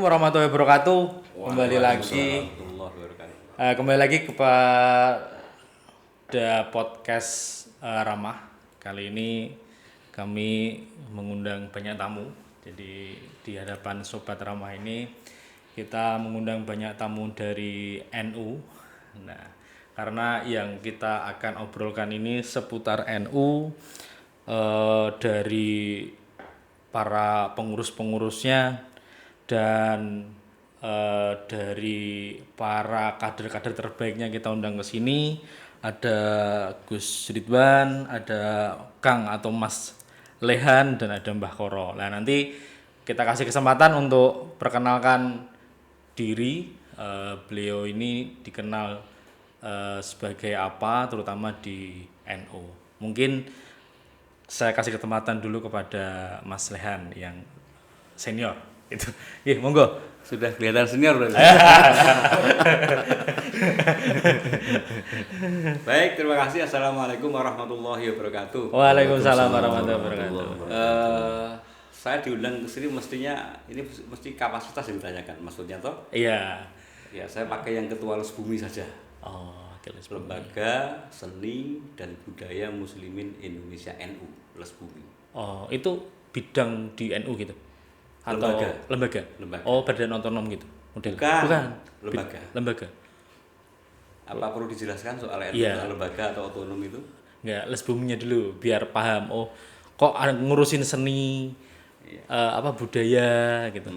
warahmatullahi wabarakatuh. Kembali lagi kepada podcast Ramah. Kali ini kami mengundang banyak tamu. Jadi di hadapan Sobat Ramah ini kita mengundang banyak tamu dari NU. Nah, karena yang kita akan obrolkan ini seputar NU, dari para pengurus-pengurusnya dan dari para kader-kader terbaiknya kita undang ke sini. Ada Gus Ridwan, ada Kang atau Mas Lehan, dan ada Mbah Koro. Nah, nanti kita kasih kesempatan untuk perkenalkan diri. Beliau ini dikenal sebagai apa, terutama di NU. Mungkin saya kasih kesempatan dulu kepada Mas Lehan yang senior. Itu, monggo. Sudah kelihatan senior berarti. Baik, terima kasih. Assalamualaikum warahmatullahi wabarakatuh. Waalaikumsalam warahmatullahi wabarakatuh. Saya diundang ke sini mestinya ini mesti kapasitas yang ditanyakan, maksudnya toh? Iya. Ya, saya pakai yang ketua Les Bumi saja. Oh, Les Bumi. Lembaga Seni dan Budaya Muslimin Indonesia NU, Les Bumi. Oh, itu bidang di NU gitu? Atau lembaga? Oh, badan otonom gitu model? Bukan. Lembaga. Apa perlu dijelaskan soal NU, soal lembaga atau otonom itu? Enggak, Les Buminya dulu biar paham. Oh, kok ngurusin seni, budaya gitu.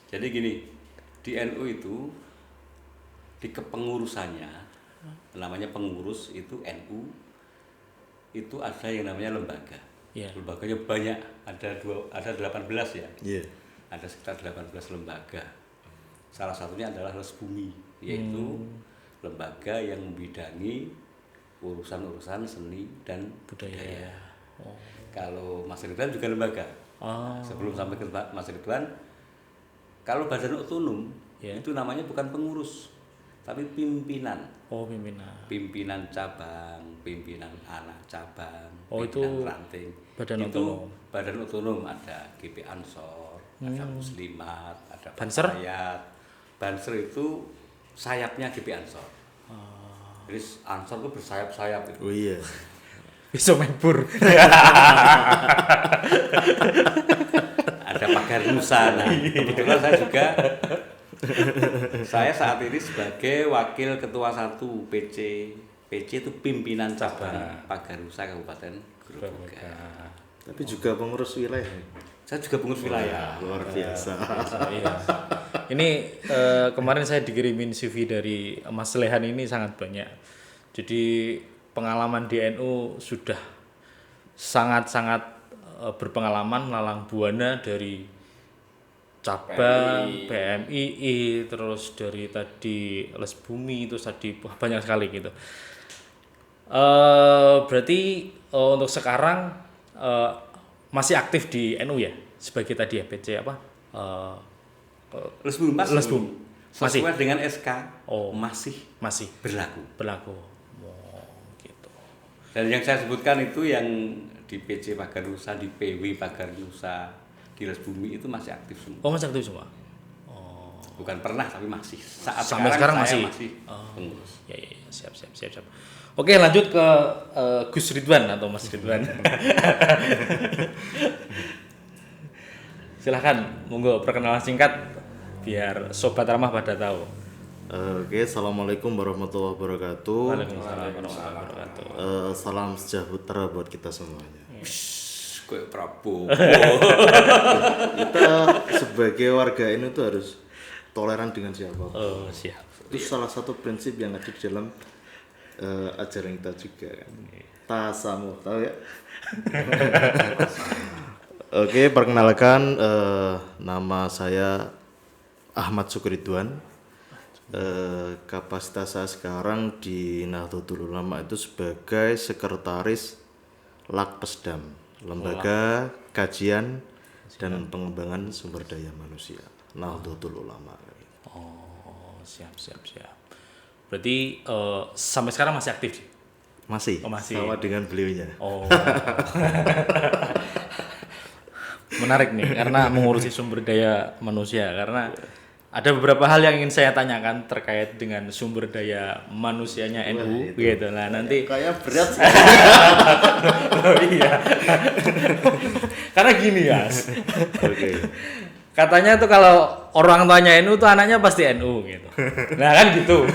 Jadi gini, di NU itu di kepengurusannya, namanya pengurus itu NU, itu ada yang namanya lembaga. Yeah. Lembaganya banyak, ada 18 ya. Yeah. Ada sekitar 18 lembaga. Salah satunya adalah Les Bumi, yaitu lembaga yang membidangi urusan-urusan seni dan budaya. Oh. Kalau Mas Ridwan juga lembaga. Sebelum sampai ke Mas Ridwan, kalau badan otonom itu namanya bukan pengurus, tapi pimpinan. Oh, pimpinan. Pimpinan cabang, pimpinan anak cabang, pimpinan ranting. Badan itu otonom. Badan otonom ada GP Ansor, ada Muslimat, ada Banser. Banser itu sayapnya GP Ansor. Jadi Ansor itu bersayap-sayap itu. Oh iya. Bisa mebur. Ada Pagar Nusa. Nah, kebetulan saya saat ini sebagai wakil ketua 1 PC. PC itu pimpinan cabang Pagar Nusa Kabupaten Grobogan. Tapi juga pengurus wilayah. Saya juga pengurus wilayah. Luar biasa. Iya. Ini kemarin saya dikirimin CV dari Mas Lehan ini sangat banyak. Jadi pengalaman di NU sudah sangat-sangat berpengalaman melalang buana dari cabang, PMII, terus dari tadi Les Bumi, itu tadi banyak sekali gitu. Berarti untuk sekarang masih aktif di NU ya, sebagai tadi ya PC apa? Les Bumi. Masih sesuai dengan SK. Masih berlaku. Oh, gitu. Dan yang saya sebutkan itu yang di PC Pagar Nusa, di PW Pagar Nusa, di Les Bumi itu masih aktif semua. Oh, masih aktif semua. Oh. Bukan pernah tapi masih. Sampai sekarang masih pengurus. Ya, siap. Oke, lanjut ke Gus Ridwan atau Mas Ridwan. Silahkan, monggo perkenalan singkat biar Sobat Ramah pada tahu. Oke, assalamualaikum warahmatullahi wabarakatuh. Waalaikumsalam warahmatullahi wabarakatuh. Salam sejahtera buat kita semuanya. Kayak Prabowo. Kita sebagai warga ini tuh harus toleran dengan siapa. Oh, siap. Itu salah satu prinsip yang ada di dalam ajaran kita juga kan. Tasamuh, tahu ya? Oke, perkenalkan nama saya Ahmad Sukridwan. Kapasitas saya sekarang di Nahdlatul Ulama itu sebagai sekretaris Lakpesdam, Lembaga Kajian dan Pengembangan Sumber Daya Manusia, Nahdlatul Ulama. Oh, siap. Berarti sampai sekarang masih aktif? Masih. Oh, masih. Sama dengan beliaunya. Oh. menarik nih karena mengurusi sumber daya manusia, karena ada beberapa hal yang ingin saya tanyakan terkait dengan sumber daya manusianya NU gitu. Nah, nanti Kayak berat sih. oh, iya. Karena gini ya. Oke. Katanya tuh kalau orang tuanya NU tuh anaknya pasti NU gitu. Nah kan gitu.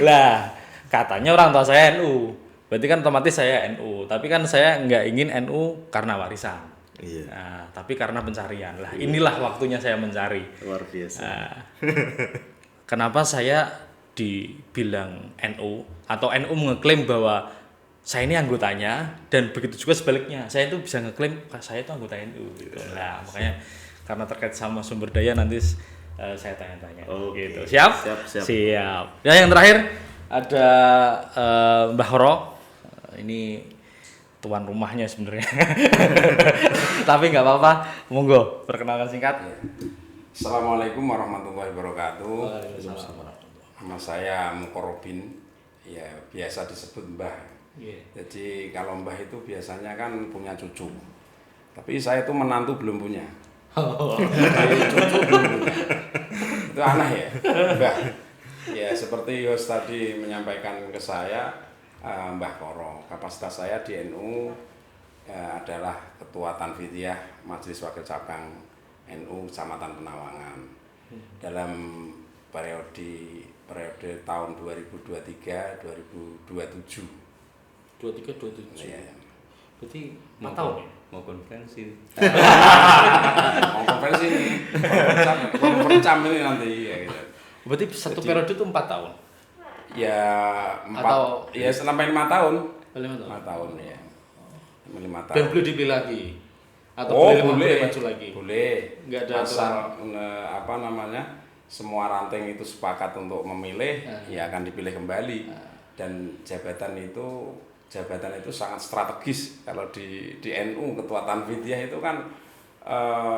Lah katanya orang tua saya NU, berarti kan otomatis saya NU. Tapi kan saya nggak ingin NU karena warisan. Iya. Nah, tapi karena pencarian. Lah inilah waktunya saya mencari. Luar biasa. Nah, kenapa saya dibilang NU atau NU mengeklaim bahwa saya ini anggotanya, dan begitu juga sebaliknya, saya itu bisa ngeklaim saya itu anggota NU gitu. Nah, makanya karena terkait sama sumber daya nanti saya tanya-tanya gitu. Siap? Siap. Ya, yang terakhir ada Mbah Horo. Ini tuan rumahnya sebenarnya. Tapi nggak apa-apa. Monggo, perkenalkan singkat. Assalamualaikum warahmatullahi wabarakatuh. Nama saya Mukorobin, ya biasa disebut Mbah. Jadi kalau Mbah itu biasanya kan punya cucu, tapi saya itu menantu belum punya. Jadi cucu belum punya. Itu aneh ya, Mbah. Ya seperti Yos tadi menyampaikan ke saya, Mbah Koro. Kapasitas saya di NU adalah Ketua Tanfidiyah Majelis Wakil Cabang NU Kecamatan Penawangan. Dalam periode tahun 2023-2027. 23-27. Ya. Berarti 4 tahun ya? Mau konferensi. Mau konferensi ini, konferencam ini nanti ya gitu. Berarti satu periode itu 4 tahun? Ya 4, Atau ya sampai 5 tahun. 5 tahun? 5 tahun ya. 5 tahun. Dan boleh dipilih lagi? Atau boleh maju lagi? Boleh. Nggak ada asal apa namanya, semua ranting itu sepakat untuk memilih, ya akan dipilih kembali. Dan jabatan itu sangat strategis. Kalau di NU Ketua Tanfidiyah itu kan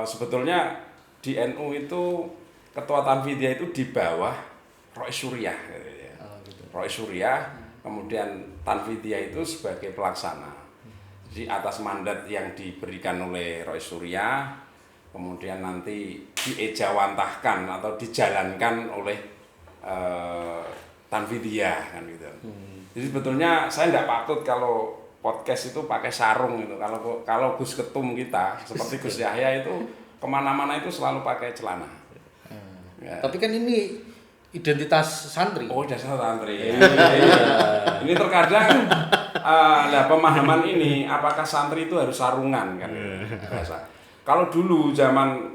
sebetulnya di NU itu Ketua Tanfidiyah itu di bawah Rois Suriah gitu ya. Rois Suriah, kemudian Tanfidiyah itu sebagai pelaksana. Jadi atas mandat yang diberikan oleh Rois Suriah, kemudian nanti diejawantahkan atau dijalankan oleh Tanfidiyah kan gitu. Jadi sebetulnya saya tidak patut kalau podcast itu pakai sarung gitu. Kalau Gus Ketum kita seperti Gus Yahya itu kemana-mana itu selalu pakai celana. Ya. Tapi kan ini identitas santri. Oh, dasar santri. Ya. Ini terkadang pemahaman ini apakah santri itu harus sarungan kan? Biasa. Kalau dulu zaman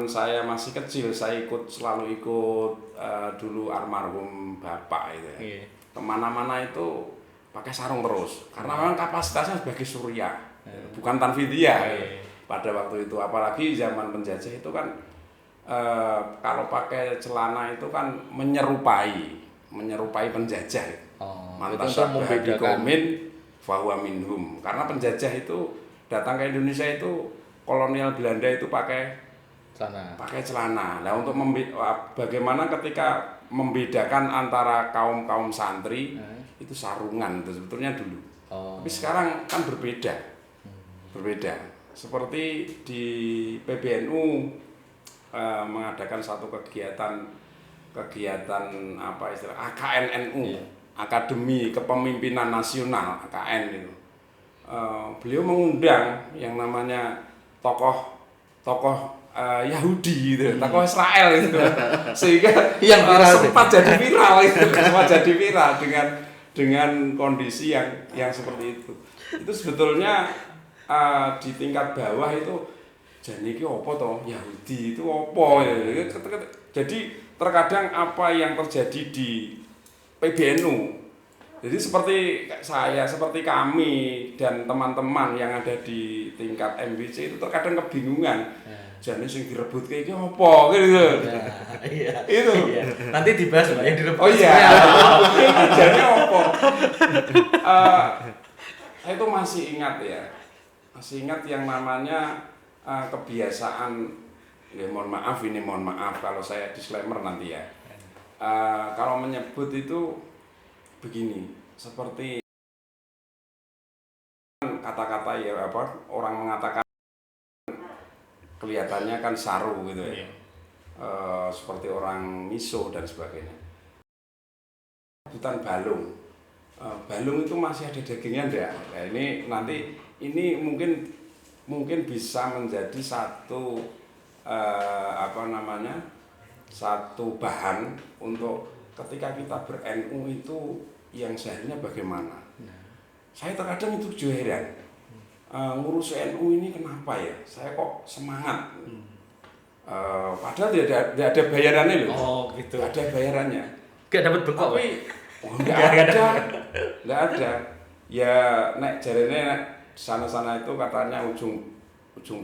saya masih kecil, saya selalu ikut dulu almarhum bapak itu. Ya. Kemana-mana itu pakai sarung terus, karena memang kapasitasnya sebagai surya, bukan Tanfidiyah. Pada waktu itu, apalagi zaman penjajah itu kan kalau pakai celana itu kan menyerupai penjajah. Mantasabah biqaumin fahuwa minhum. Karena penjajah itu datang ke Indonesia itu, kolonial Belanda itu pakai celana. Nah, untuk bagaimana ketika membedakan antara kaum santri itu sarungan itu sebetulnya dulu. Tapi sekarang kan berbeda. Seperti di PBNU mengadakan satu kegiatan apa istilah AKNNU, Akademi Kepemimpinan Nasional AKN itu. Beliau mengundang yang namanya tokoh Yahudi gitu, tokoh Israel itu, sehingga yang sempat jadi viral dengan kondisi yang seperti itu. Itu sebetulnya di tingkat bawah itu jadi ini apa toh Yahudi itu apa ya? Jadi terkadang apa yang terjadi di PBNU, jadi seperti kami dan teman-teman yang ada di tingkat MBC itu terkadang kebingungan. Jadi sing direbut kayak iki apa gitu. Iya. Itu. Iya. Nanti dibahas Mbak yang direbut. Oh iya. Jadi apa? Saya itu masih ingat ya. Masih ingat yang namanya kebiasaan, ya mohon maaf kalau saya disclaimer nanti ya. Kalau menyebut itu begini, seperti kata-kata ya orang mengatakan kelihatannya kan saru gitu ya. Seperti orang misuh dan sebagainya. Hutan balung. Balung itu masih ada dagingnya enggak? Nah, ini mungkin bisa menjadi satu satu bahan untuk ketika kita ber-NU itu yang seharusnya bagaimana. Saya terkadang itu juga heran, ngurus NU ini kenapa ya, saya kok semangat. Padahal tidak ada bayarannya loh. Oh gitu. Tidak ada bayarannya. Gak dapat bengkok. Tapi nggak ada. Ya nek jarene nek sana-sana itu katanya ujung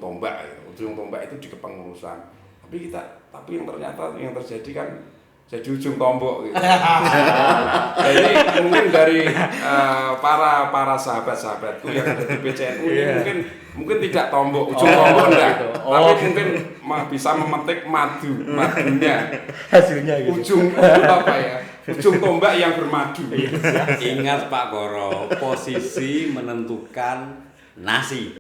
tombak. Ujung tombak itu di kepengurusan. Tapi yang ternyata yang terjadi kan jadi ujung tombok gitu. Jadi mungkin dari para sahabat-sahabatku yang ada di PCNU ini mungkin tidak tombok, ujung tombok enggak. Tapi mungkin bisa memetik madunya. Hasilnya gitu. Ujung tombak yang bermadu. Ingat Pak Goro, posisi menentukan nasi.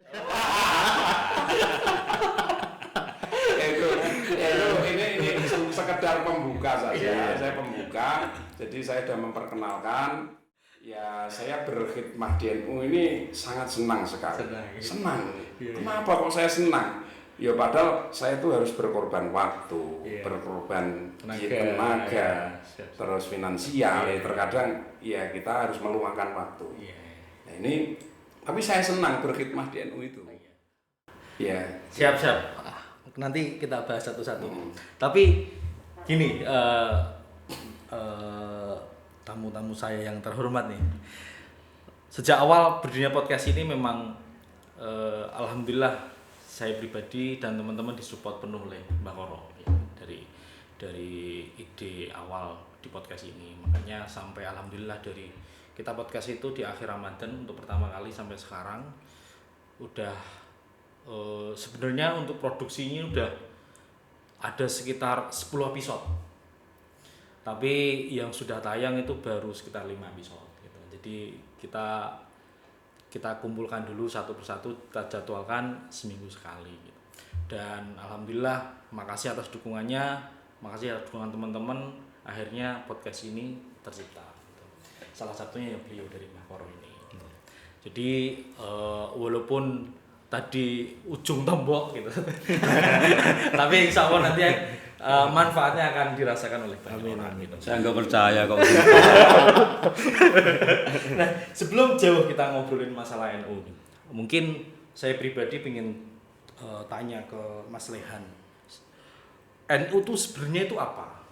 Ini sekedar pembuka saja. Saya pembuka, jadi saya sudah memperkenalkan. Ya, saya berkhidmat di NU ini sangat senang sekali. Senang. Kenapa kok saya senang? Ya padahal saya itu harus berkorban waktu, berkorban tenaga, terus finansial. Terkadang ya kita harus meluangkan waktu. Nah, ini tapi saya senang berkhidmat di NU itu. Ya. Siap. Nanti kita bahas satu-satu. Tapi gini, tamu-tamu saya yang terhormat nih. Sejak awal berdirinya podcast ini memang alhamdulillah saya pribadi dan teman-teman disupport penuh oleh Mbak Koro ya, dari ide awal di podcast ini. Makanya sampai alhamdulillah dari kita podcast itu di akhir Ramadan untuk pertama kali sampai sekarang udah sebenarnya untuk produksinya udah ada sekitar 10 episode. Tapi yang sudah tayang itu baru sekitar 5 episode gitu. Jadi kita kumpulkan dulu satu persatu, kita jadwalkan seminggu sekali gitu. Dan alhamdulillah makasih atas dukungannya, makasih atas dukungan teman-teman, akhirnya podcast ini tercipta gitu. Salah satunya ya beliau dari Mbak Koro ini gitu. Jadi walaupun tadi ujung tombok gitu tapi insya Allah nanti manfaatnya akan dirasakan oleh banyak orang gitu. Saya nggak percaya kok. Nah, sebelum jauh kita ngobrolin masalah NU, mungkin saya pribadi ingin tanya ke Mas Lehan, NU itu sebenarnya itu apa?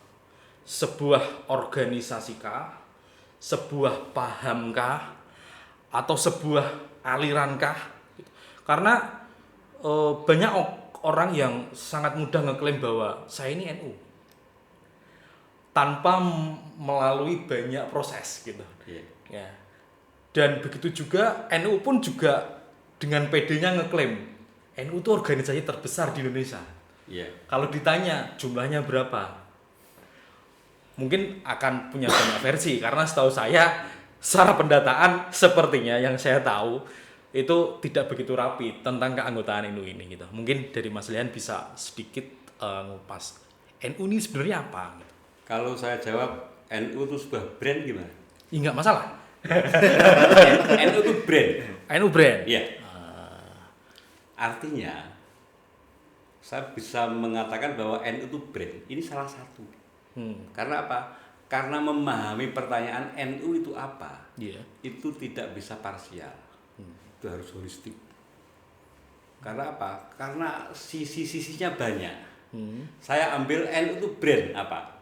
Sebuah organisasikah, sebuah pahamkah, atau sebuah alirankah? Karena banyak orang yang sangat mudah ngeklaim bahwa saya ini NU tanpa melalui banyak proses gitu. Ya. Dan begitu juga NU pun juga dengan PD-nya ngeklaim NU itu organisasi terbesar di Indonesia. Kalau ditanya jumlahnya berapa, mungkin akan punya banyak versi karena setahu saya secara pendataan sepertinya yang saya tahu itu tidak begitu rapi tentang keanggotaan NU ini gitu. Mungkin dari Mas Lian bisa sedikit ngupas NU ini sebenarnya apa gitu. Kalau saya jawab NU itu sebuah brand gimana? Ya enggak masalah. NU itu brand. NU brand. Iya. Artinya saya bisa mengatakan bahwa NU itu brand. Ini salah satu. Karena apa? Karena memahami pertanyaan NU itu apa. Itu tidak bisa parsial. Itu harus holistik. Karena apa? Karena sisi-sisinya banyak. Saya ambil NU itu brand apa?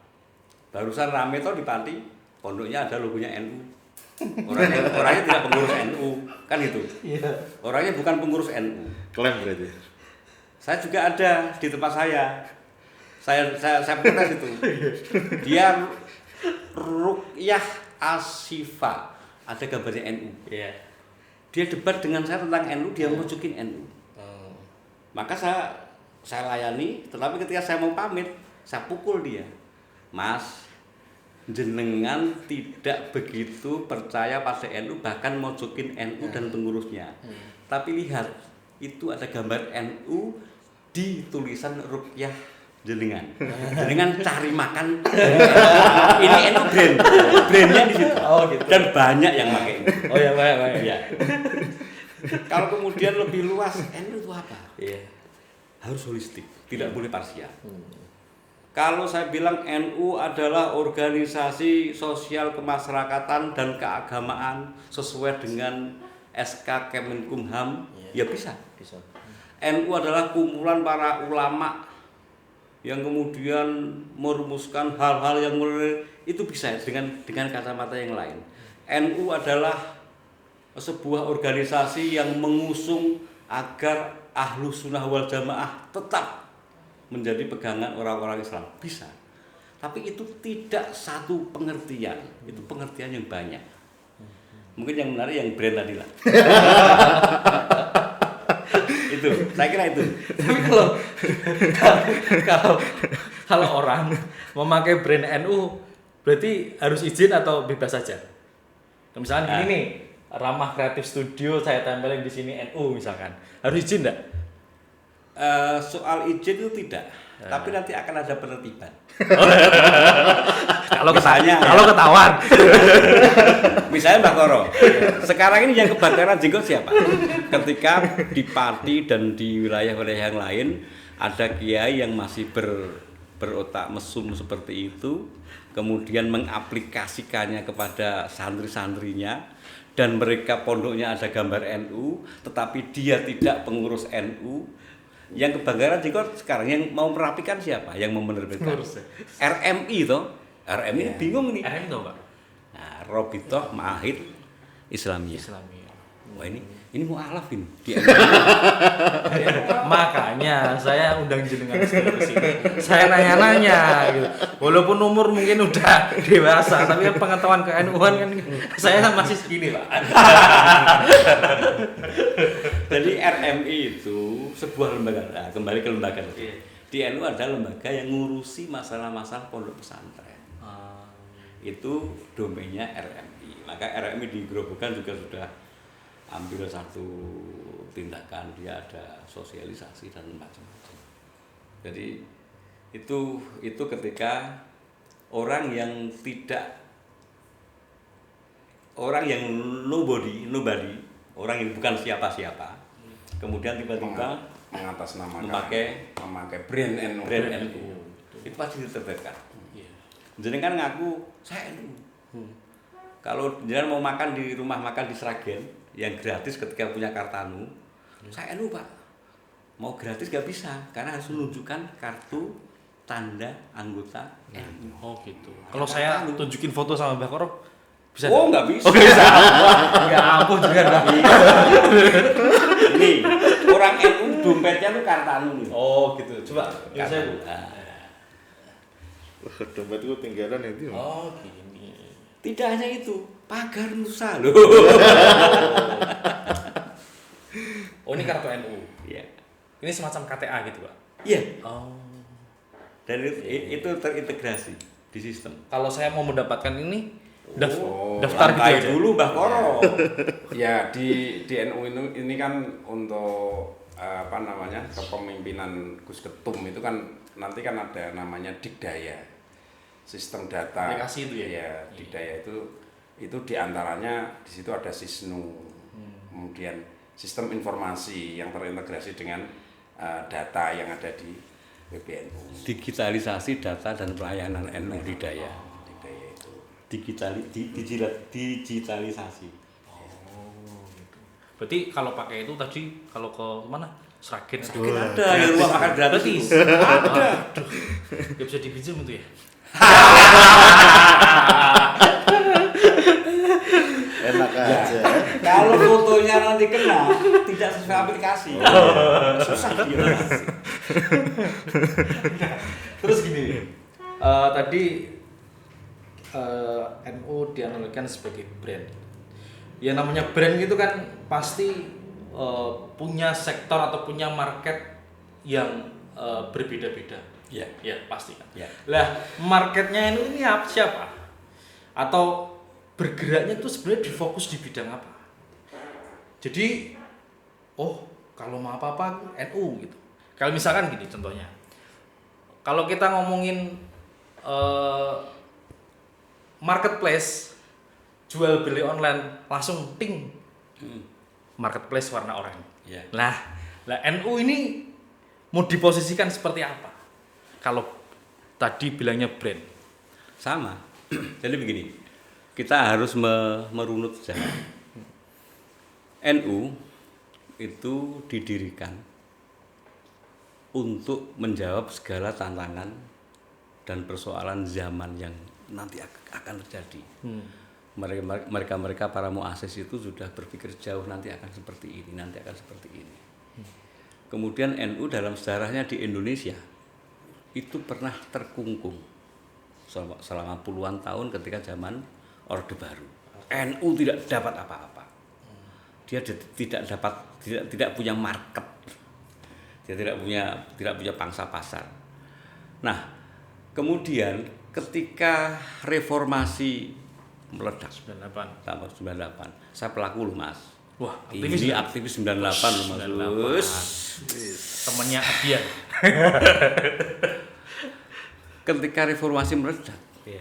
Barusan rame toh di Panti, pondoknya ada logonya NU. Orangnya tidak pengurus NU, kan itu. Orangnya bukan pengurus NU. Klaim berarti. Saya juga ada di tempat saya. Saya protes itu. Dia Ruqyah Asifa, ada gambarnya NU. Dia debat dengan saya tentang NU, dia ngucukin NU. Maka saya layani, tetapi ketika saya mau pamit, saya pukul dia. Mas, jenengan tidak begitu percaya pada NU, bahkan mojokin NU dan pengurusnya. Tapi lihat, itu ada gambar NU di tulisan ruqyah jenengan. Jenengan cari makan. Ini NU brandnya di situ. Oh gitu. Dan banyak yang pakai ini. Oh ya, baik. Iya. Kalau kemudian lebih luas, NU itu apa? Iya. Harus holistik, tidak boleh parsial. Kalau saya bilang NU adalah organisasi sosial kemasyarakatan dan keagamaan sesuai dengan SK Kemenkumham, ya bisa. NU adalah kumpulan para ulama yang kemudian merumuskan hal-hal yang itu bisa dengan kacamata yang lain. NU adalah sebuah organisasi yang mengusung agar Ahlus Sunnah wal Jamaah tetap menjadi pegangan orang-orang Islam, bisa. Tapi itu tidak satu pengertian, itu pengertian yang banyak. Mungkin yang menarik yang brand tadi lah. Itu, saya kira itu. Tapi kalau orang memakai brand NU berarti harus izin atau bebas saja? Misalnya gini nih, Ramah Kreatif Studio saya tempelin di sini NU misalkan. Harus izin enggak? Soal izin itu tidak, tapi nanti akan ada penertiban. Kalau ketahuan. Misalnya Mbak Koro, sekarang ini yang kebakaran jenggot siapa? Ketika di Pati dan di wilayah-wilayah yang lain ada kiai yang masih berotak mesum seperti itu, kemudian mengaplikasikannya kepada santri-santrinya, dan mereka pondoknya ada gambar NU, tetapi dia tidak pengurus NU. Yang kebakaran jenggot sekarang yang mau merapikan siapa? Yang mau menerbitkan? RMI toh. RMI bingung nih. RMI toh, Pak. Nah, Robitoh Ma'ahid Islamiyah. Wah ini mau alafin di Makanya saya undang jenengan ke sini. Saya nanya-nanya gitu. Walaupun umur mungkin udah dewasa, tapi pengetahuan ke-NU-an kan saya masih segini, Pak. Jadi RMI itu sebuah lembaga. Nah, kembali ke lembaga. Di NU ada lembaga yang ngurusi masalah-masalah pondok pesantren. Itu domainnya RMI. Maka RMI di Grobogan juga sudah ambil satu tindakan, dia ada sosialisasi dan macam-macam. Jadi itu ketika orang yang nobody, orang yang bukan siapa-siapa, kemudian tiba-tiba mengatasnamakan memakai brand NU. Itu pasti diterbitkan. Jadi kan ngaku saya NU. Kalau jangan mau makan di rumah makan di Sragen yang gratis ketika punya Kartanu, saya NU Pak. Mau gratis gak bisa karena harus menunjukkan kartu tanda anggota NU. Oh gitu. Kalau saya tunjukin foto sama Mbak Koro bisa? Oh nggak bisa. Oh, bisa. Ya ampun juga Mbak. Ini orang NU dompetnya tuh Kartanu nih. Oh gitu. Coba Kartanu. Wah, dompetku ketinggalan itu. Oh gini. Tidak hanya itu, pagar Nusa loh. Oh ini kartu NU. Iya. Ini semacam KTA gitu, Pak. Iya. Oh. Dan itu terintegrasi di sistem. Kalau saya mau mendapatkan ini daftar gitu Langkai aja. dulu Mbah Koro. Ya di NU ini kan untuk kepemimpinan Gus Ketum itu kan nanti kan ada namanya Dikdaya. Sistem data aplikasi itu ya? Ya, Dikdaya itu diantaranya di situ ada Sisnu, kemudian sistem informasi yang terintegrasi dengan data yang ada di PBNU. Digitalisasi data dan pelayanan NU Dikdaya. Dikdaya itu digitalisasi. Oh gitu. Berarti kalau pakai itu tadi kalau ke mana? Sragen Ada yang rumah makan gratis. Ada. Gak bisa dipinjam itu ya? Enak aja. Kalau fotonya nanti kena, tidak sesuai aplikasi. Susah gitu. Terus gini, tadi NU dianalogikan sebagai brand. Ya namanya brand gitu kan pasti punya sektor atau punya market yang berbeda-beda. Ya, Ya pasti kan. ya. Lah marketnya ini siapa? Atau bergeraknya itu sebenarnya difokus di bidang apa? Jadi, kalau mau apa-apa NU gitu. Kalau misalkan gini contohnya, kalau kita ngomongin marketplace, jual beli online langsung ting, marketplace warna oranye. Ya. Lah NU ini mau diposisikan seperti apa? Kalau tadi bilangnya brand. Sama. Jadi begini, kita harus merunut saja. NU itu didirikan untuk menjawab segala tantangan dan persoalan zaman yang nanti akan terjadi. Mereka para muassis itu sudah berpikir jauh, nanti akan seperti ini, nanti akan seperti ini. Kemudian NU dalam sejarahnya di Indonesia itu pernah terkungkung selama puluhan tahun ketika zaman Orde Baru. NU tidak dapat apa-apa. Dia tidak punya market. Dia tidak punya pangsa pasar. Nah, kemudian ketika reformasi meledak 98. tahun 98, saya pelaku loh Mas. Wah, Ini aktivis 98 loh Mas. Temennya Adian. Ketika reformasi meledak Iya.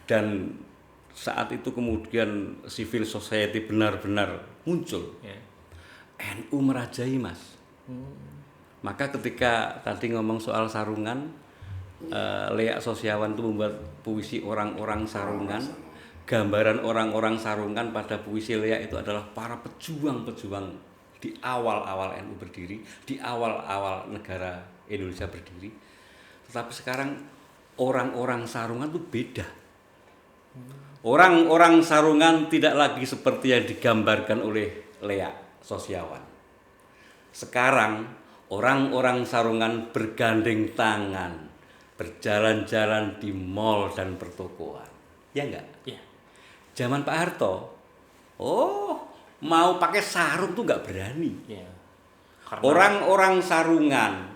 dan saat itu kemudian civil society benar-benar muncul, Iya. NU merajai Mas. Maka ketika tadi ngomong soal sarungan, Lea Sosiawan itu membuat puisi orang-orang sarungan. Gambaran orang-orang sarungan pada puisi Lea itu adalah para pejuang-pejuang di awal-awal NU berdiri, di awal-awal negara Indonesia berdiri. Tetapi sekarang orang-orang sarungan itu beda. Orang-orang sarungan tidak lagi seperti yang digambarkan oleh Lea Sosiawan. Sekarang orang-orang sarungan bergandeng tangan, berjalan-jalan di mal dan pertokoan. Ya enggak? Iya. Zaman Pak Harto, mau pakai sarung tuh enggak berani. Iya. Orang-orang sarungan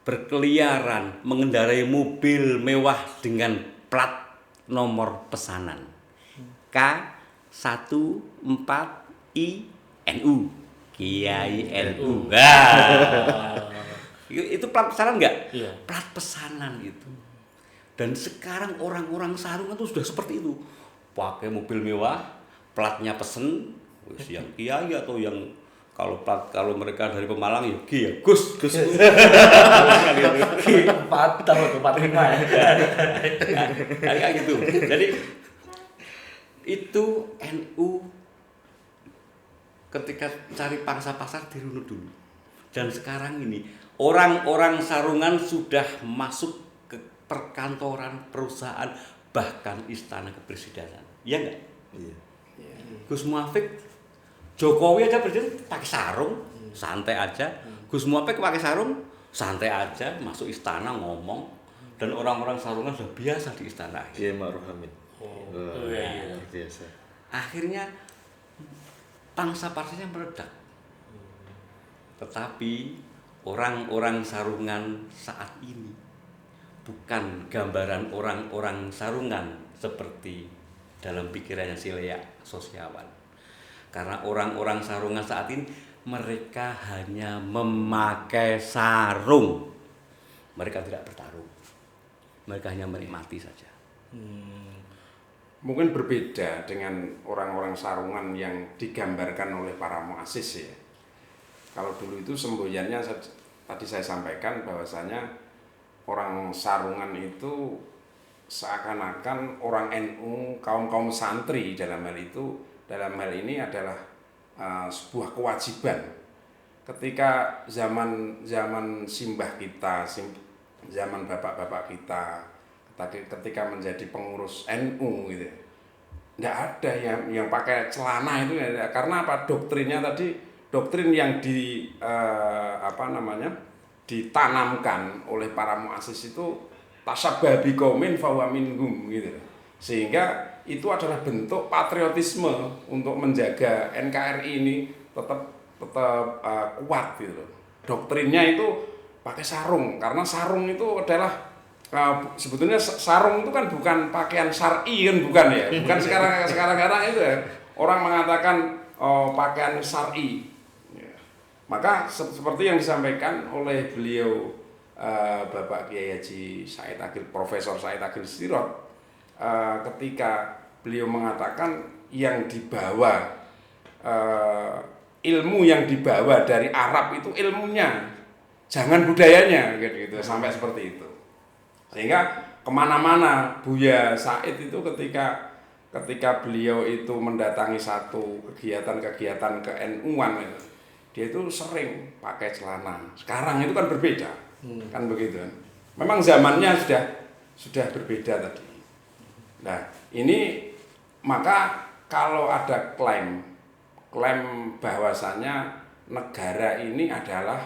berkeliaran mengendarai mobil mewah dengan plat nomor pesanan K14INU, Kiai NU. Itu plat pesanan enggak? Iya. Plat pesanan itu. Dan sekarang orang-orang sarungan itu sudah seperti itu. Pakai mobil mewah, platnya pesen, yang Kiai atau yang kalau mereka dari Pemalang ya Ki ya Gus. G4 atau 45 ya. Kayak gitu. Jadi itu NU ketika cari pangsa pasar dirunut dulu. Dan sekarang ini orang-orang sarungan sudah masuk ke perkantoran, perusahaan, bahkan istana kepresidenan. Iya enggak? Iya. Gus Muafik, Jokowi aja berdiri pakai sarung, santai aja. Gus Muafik pakai sarung, santai aja, masuk istana ngomong, dan orang-orang sarungan sudah biasa di istana. Kiai Ma'ruf Amin. Iya. Luar biasa. Akhirnya pangsa pasarnya meledak. Tetapi orang-orang sarungan saat ini bukan gambaran orang-orang sarungan seperti dalam pikirannya si Lea Sosiawan. Karena orang-orang sarungan saat ini mereka hanya memakai sarung. Mereka tidak bertarung. Mereka hanya menikmati saja. Mungkin berbeda dengan orang-orang sarungan yang digambarkan oleh para muassis ya. Kalau dulu itu semboyannya tadi saya sampaikan bahwasanya orang sarungan itu seakan-akan orang NU, kaum santri dalam hal ini adalah sebuah kewajiban. Ketika zaman simbah kita, zaman bapak-bapak kita, ketika menjadi pengurus NU gitu, nggak ada yang pakai celana itu ya, karena apa? Doktrinnya tadi, doktrin yang ditanamkan oleh para muassis itu tasabbaha biqaumin fahuwa minhum gitu. Sehingga itu adalah bentuk patriotisme untuk menjaga NKRI ini tetap kuat gitu loh. Doktrinnya itu pakai sarung, karena sarung itu adalah sebetulnya sarung itu kan bukan pakaian syar'i kan, bukan ya, bukan sekarang itu ya. Orang mengatakan pakaian syar'i. Maka seperti yang disampaikan oleh beliau Bapak Kiai Haji Said Agil, Profesor Said Agil Sirot, ketika beliau mengatakan yang dibawa ilmu yang dibawa dari Arab itu ilmunya, jangan budayanya, gitu sampai seperti itu. Sehingga kemana-mana Buya Said itu ketika beliau itu mendatangi satu kegiatan-kegiatan ke-NU-an itu, dia itu sering pakai celana. Sekarang itu kan berbeda, kan begitu kan. Memang zamannya sudah berbeda tadi. Nah, ini maka kalau ada klaim bahwasanya negara ini adalah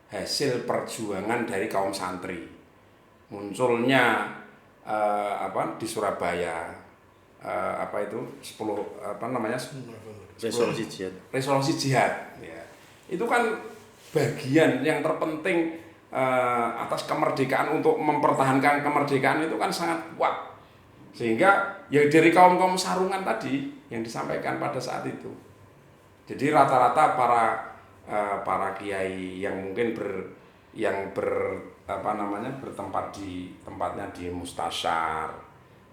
hasil perjuangan dari kaum santri. Munculnya di Surabaya resolusi jihad ya. Itu kan bagian yang terpenting atas kemerdekaan, untuk mempertahankan kemerdekaan itu kan sangat kuat. Sehingga ya dari kaum-kaum sarungan tadi yang disampaikan pada saat itu. Jadi rata-rata para kiai yang mungkin bertempat di tempatnya di Mustasyar,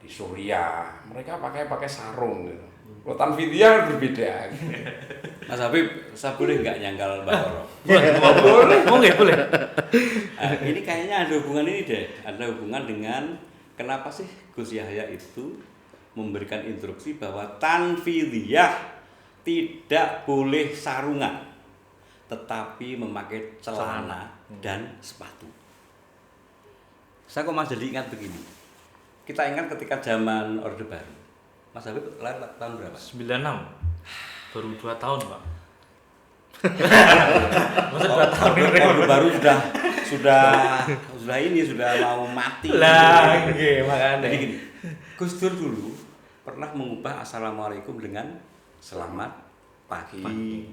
di Suriah, mereka pakai sarung gitu. Kalau Tanfidiyah berbeda. Mas Habib, saya boleh nggak nyangkal Mbak Koro? Boleh. Boleh. Ini kayaknya ada hubungan ini deh. Ada hubungan dengan kenapa sih Gus Yahya itu memberikan instruksi bahwa Tanfidiyah tidak boleh sarungan, tetapi memakai celana dan sepatu. Saya kok Mas jadi ingat begini. Kita ingat ketika zaman Orde Baru. Mas Habib lahir tahun berapa? 96. Baru 2 tahun, Pak. Masa 2 tahun Orde Baru sudah mau mati. Lah, makanya. Jadi gini, Gus Dur dulu pernah mengubah assalamualaikum dengan selamat pagi.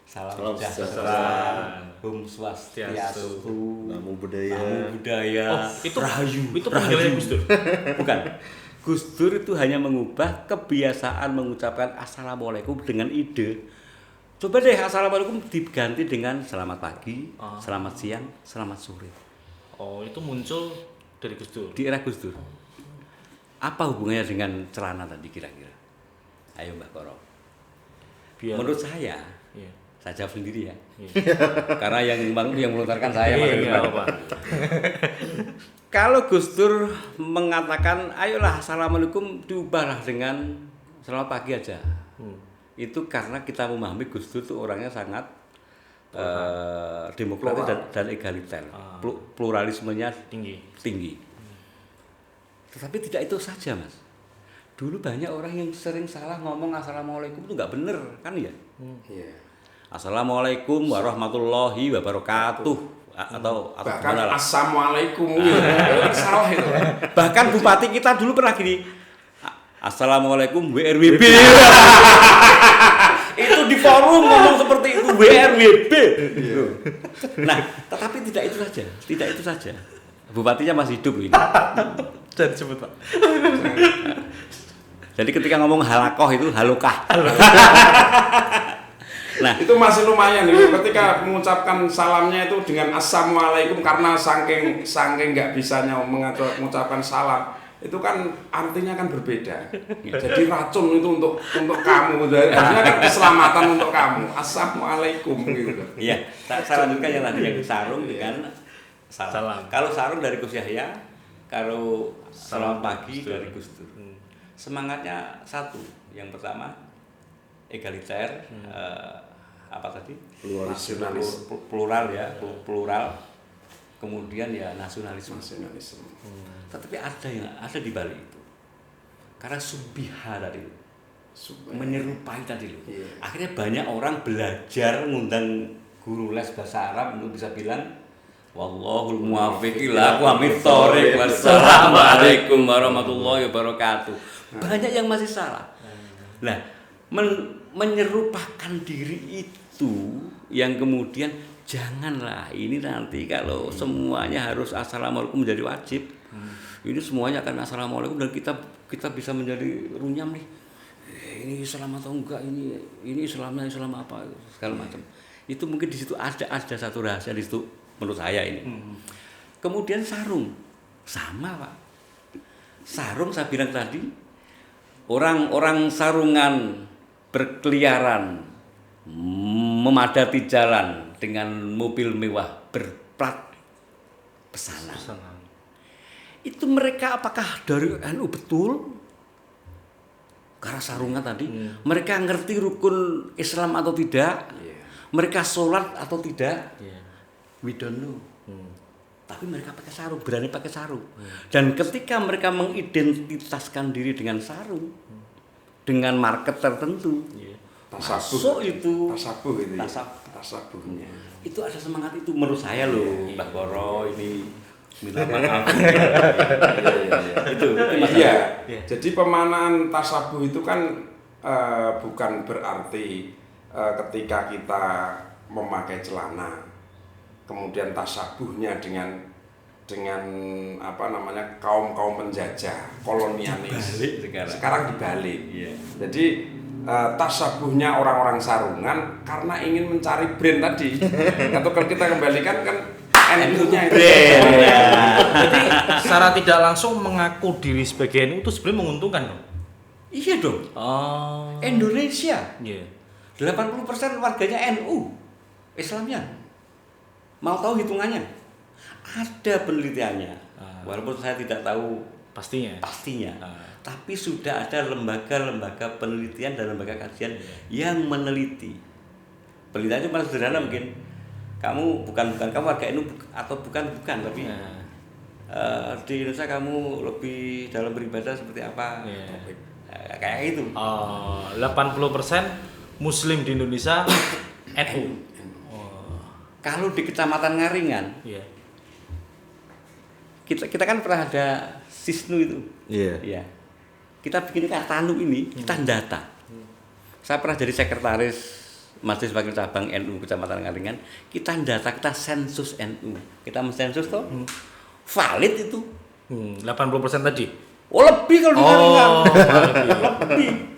Salam sejahtera, Om Swastiastu, Namo Buddhaya. Itu Rahayu. Itu panggilan Gus Dur. Bukan. Gus Dur itu hanya mengubah kebiasaan mengucapkan assalamualaikum dengan ide. Coba deh assalamualaikum diganti dengan selamat pagi, selamat siang, selamat sore. Oh, itu muncul dari Gus Dur. Di era Gus Dur. Apa hubungannya dengan celana tadi kira-kira? Ayo Mbak Koro. Menurut saya, iya. saya jawab sendiri ya. Iya. Karena yang melontarkan saya Mas Habib. Iya, apa. Kalau Gus Dur mengatakan, ayolah assalamualaikum diubahlah dengan selamat pagi aja. Itu karena kita memahami Gus Dur itu orangnya sangat demokratis dan egaliter. Pluralismenya tinggi. Tetapi tidak itu saja, Mas. Dulu banyak orang yang sering salah ngomong assalamualaikum itu nggak bener, kan ya? Iya. Assalamualaikum warahmatullahi wabarakatuh. Atau Bahkan gimana lah. assalamualaikum gitu. Salah itu. Bahkan bupati kita dulu pernah gini. Assalamualaikum WRWB. Itu di forum ngomong seperti itu WRWB. Nah, tetapi tidak itu saja. Bupatinya masih hidup ini. Dan sebut, Pak. Jadi ketika ngomong halakoh itu halukah. Nah, itu masih lumayan itu ketika mengucapkan salamnya itu dengan assalamualaikum, karena saking nggak bisanya mengucapkan salam itu kan artinya kan berbeda. Jadi racun itu untuk kamu, artinya kan keselamatan untuk kamu. Assalamualaikum gitu. iya, saya lanjutkan yang tadi yang sarung dengan salam. Kalau sarung dari Gus Yahya, kalau selamat pagi dari Gus Dur. Semangatnya satu. Yang pertama egaliter, apa tadi? Nasionalis. Plural ya, plural. Kemudian ya nasionalisme. Tetapi ada di balik itu. Karena subbiha tadi itu. Menyerupai tadi loh. Iya. Akhirnya banyak orang belajar ngundang guru les bahasa Arab untuk bisa bilang wallahul muwaffiq ila aqwamit thoriq. Wassalamualaikum warahmatullahi wabarakatuh. Banyak yang masih salah. Nah, menyerupakan diri itu yang kemudian janganlah ini nanti kalau semuanya harus assalamualaikum menjadi wajib. Ini semuanya akan assalamualaikum dan kita bisa menjadi runyam nih. Ini Islam atau enggak, ini Islamnya Islam apa segala macam. Itu mungkin di situ ada satu rahasia di situ menurut saya ini. Kemudian sarung, sama Pak. Sarung saya bilang tadi, orang-orang sarungan berkeliaran, memadati jalan dengan mobil mewah berplat pesanan. Itu mereka apakah dari NU betul? Karena sarungan tadi, mereka ngerti rukun Islam atau tidak, mereka sholat atau tidak, we don't know. Tapi mereka pakai sarung, berani pakai sarung. Dan ketika mereka mengidentitaskan diri dengan sarung, dengan market tertentu, masuk itu tasabuh itu. tasabuhnya. Itu ada semangat itu menurut saya loh, Mbak Boro ini. Minta maaf. Itu Iya. Jadi pemanaan tasabuh itu kan bukan berarti ketika kita memakai celana kemudian tasabuhnya dengan apa namanya kaum penjajah kolonialis. Sekarang dibalik. Jadi tasabuhnya orang-orang sarungan karena ingin mencari brand tadi. Atau kalau kita kembalikan kan NU-nya itu. Jadi secara tidak langsung mengaku diri sebagai NU itu sebenarnya menguntungkan dong. Iya dong. Oh. Indonesia. Iya. 80% warganya NU Islamnya. Mau tahu hitungannya? Ada penelitiannya. Walaupun saya tidak tahu pastinya. Tapi sudah ada lembaga-lembaga penelitian dan lembaga kajian yang meneliti. Penelitiannya paling sederhana mungkin. Kamu bukan kamu warga NU atau bukan tapi di Indonesia kamu lebih dalam beribadah seperti apa? Kayak itu. 80% Muslim di Indonesia NU. Kalau di Kecamatan Ngaringan, kita kan pernah ada Sisnu itu. Iya. Kita bikin Kartanu ini, kita data. Saya pernah jadi sekretaris Majelis Wakil Cabang NU Kecamatan Ngaringan, kita data, kita sensus NU. Kita mensensus toh. Valid itu. 80% tadi. Oh, lebih kalau di Ngaringan. Lebih.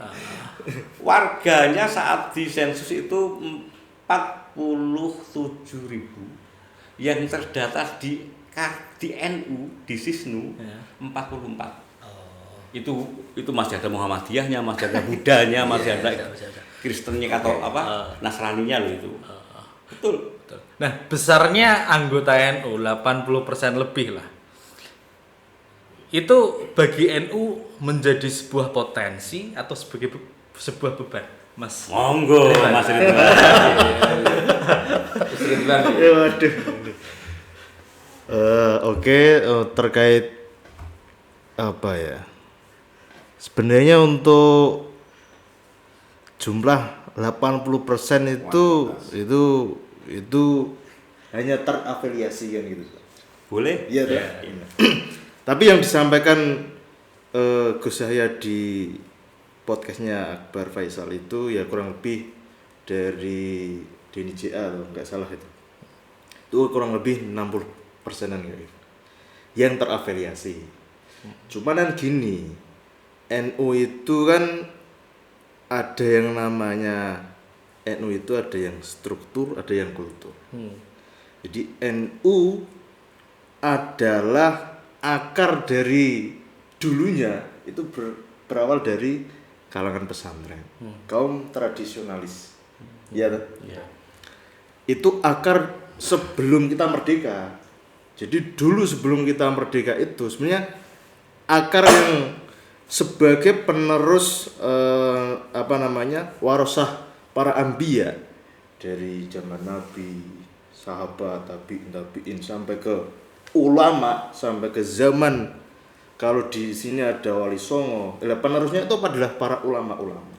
Warganya saat di sensus itu 47.000. Yang terdata di NU, di Sisnu 44. Itu masih ada Muhammadiyahnya, masih ada Budanya, masih ada Kristennya atau Nasraninya loh itu. Betul. Nah, besarnya anggota NU 80% lebih lah. Itu bagi NU menjadi sebuah potensi atau sebagai sebuah beban, Mas? Monggo, Mas Ridwan. Waduh. Oke, terkait apa ya? Sebenarnya untuk jumlah 80% itu hanya terafiliasi kan gitu. Boleh? Iya. Tapi yang disampaikan Gus Yahya di podcastnya Akbar Faisal itu ya kurang lebih dari Denny JA kalau nggak salah itu kurang lebih 60%-an gitu yang terafiliasi. Cuman kan gini, NU itu kan ada yang namanya NU itu ada yang struktur, ada yang kultur. Jadi NU adalah akar dari dulunya itu berawal dari kalangan pesantren, kaum tradisionalis. Ya. Itu akar sebelum kita merdeka. Jadi dulu sebelum kita merdeka itu sebenarnya akar yang sebagai penerus warasah para anbiya dari zaman Nabi, sahabat, tabi'in sampai ke ulama, sampai ke zaman kalau di sini ada Wali Songo. Penerusnya itu adalah para ulama-ulama.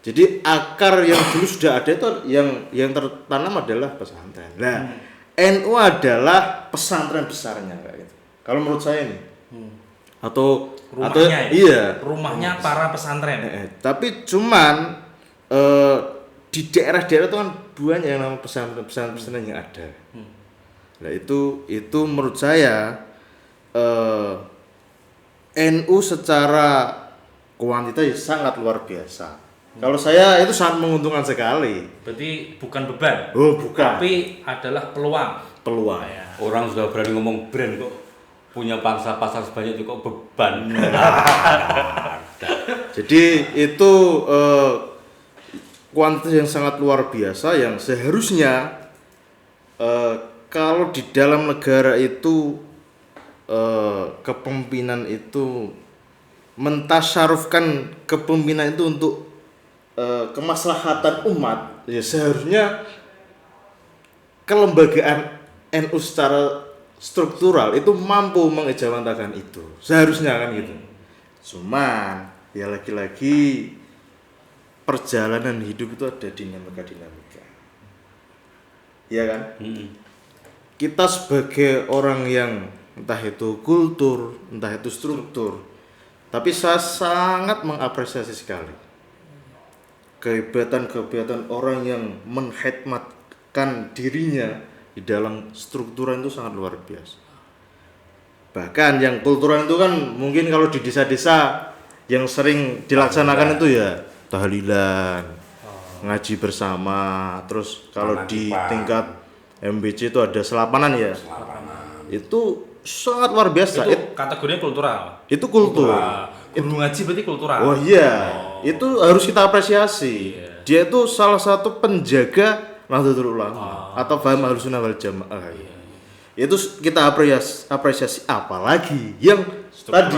Jadi akar yang dulu sudah ada itu yang tertanam adalah pesantren. Nah, NU adalah pesantren besarnya kayak gitu. Kalau menurut saya nih. Atau rumahnya para pesantren. Tapi cuman di daerah-daerah itu kan banyak yang namanya pesantren yang ada. Nah itu menurut saya NU secara kuantitas sangat luar biasa. Kalau saya itu sangat menguntungkan sekali. Berarti bukan beban. Oh, bukan. Tapi adalah peluang. Peluang. Ya. Orang sudah berani ngomong brand kok punya pangsa pasar sebanyak itu kok beban. Jadi itu kuantitas yang sangat luar biasa yang seharusnya kalau di dalam negara itu kepemimpinan itu mentasyarufkan kepemimpinan itu untuk kemaslahatan umat, ya seharusnya kelembagaan NU secara struktural itu mampu mengejawantakan itu, seharusnya kan gitu. Cuman ya lagi-lagi perjalanan hidup itu ada dinamika, ya kan? Kita sebagai orang yang entah itu kultur, entah itu struktur, tapi saya sangat mengapresiasi sekali kehebatan orang yang menghikmatkan dirinya di dalam strukturan itu sangat luar biasa. Bahkan yang kultural itu kan mungkin kalau di desa-desa yang sering dilaksanakan itu ya tahlilan, ngaji bersama, terus kalau di tingkat MBC itu ada selapanan ya. Itu sangat luar biasa. Itu kategorinya kultural. Itu kultur. Guru ngaji berarti kultural. Oh iya, itu harus kita apresiasi. Dia itu salah satu penjaga Nahdlatul Ulama atau paham Ahlussunnah wal Jamaah. Itu kita apresiasi, apalagi yang struktural. tadi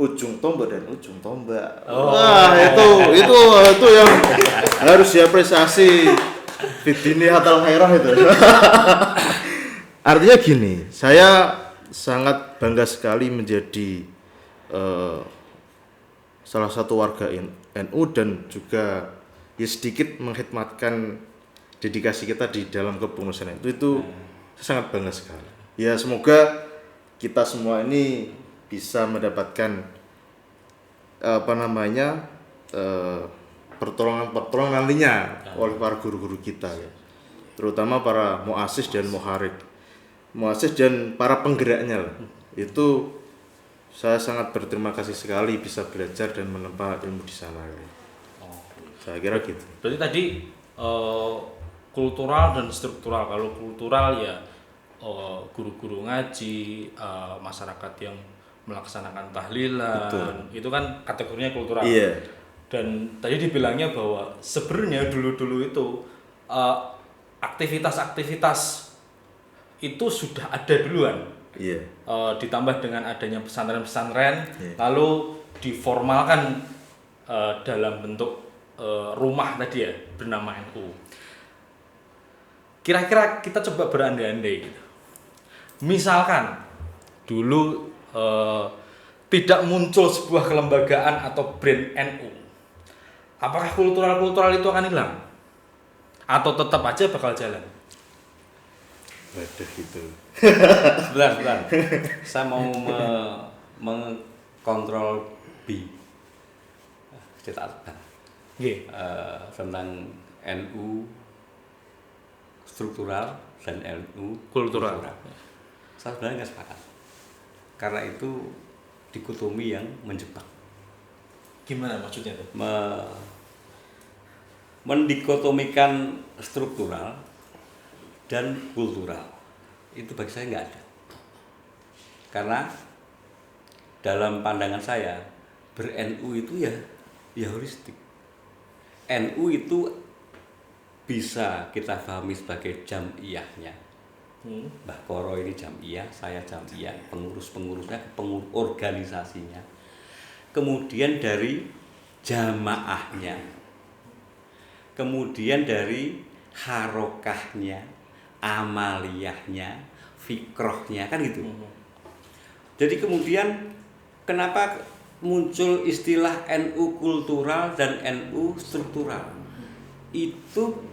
ujung tombak dan ujung tombak. Wah, itu yang harus diapresiasi. Fitini hatal khairah itu. Artinya gini, saya sangat bangga sekali menjadi salah satu warga NU dan juga ya sedikit menghikmatkan dedikasi kita di dalam kepengurusan itu saya sangat bangga sekali. Ya semoga kita semua ini bisa mendapatkan pertolongan nantinya oleh para guru-guru kita ya. Terutama para muassis dan muharrik. Muassis dan para penggeraknya lah. Itu saya sangat berterima kasih sekali bisa belajar dan menempa ilmu di sana. Saya kira gitu. Berarti tadi kultural dan struktural. Kalau kultural ya guru-guru ngaji, masyarakat yang melaksanakan tahlilan. Betul. Itu kan kategorinya kultural. Iya. Dan tadi dibilangnya bahwa sebenarnya dulu-dulu itu aktivitas-aktivitas itu sudah ada duluan. Iya. Ditambah dengan adanya pesantren-pesantren, lalu diformalkan dalam bentuk rumah tadi ya bernama NU. Kira-kira kita coba berandai-andai gitu. Misalkan dulu tidak muncul sebuah kelembagaan atau brand NU, apakah kultural itu akan hilang? Atau tetap aja bakal jalan? Waduh gitu. Sebentar. Saya mau mengkontrol B. Cetakan. Tentang NU struktural dan NU kultural. Saya sebenarnya nggak sepakat. Karena itu dikotomi yang menjebak. Gimana maksudnya tuh? Mendikotomikan struktural dan kultural itu bagi saya nggak ada, karena dalam pandangan saya ber-NU itu ya holistik. NU itu bisa kita pahami sebagai jamiyahnya. Mbah Koro ini jamiyah, saya jamiyah, pengurus-pengurusnya, organisasinya. Kemudian dari jamaahnya, kemudian dari harokahnya, amaliyahnya, fikrohnya, kan gitu. Jadi kemudian kenapa muncul istilah NU kultural dan NU struktural? Itu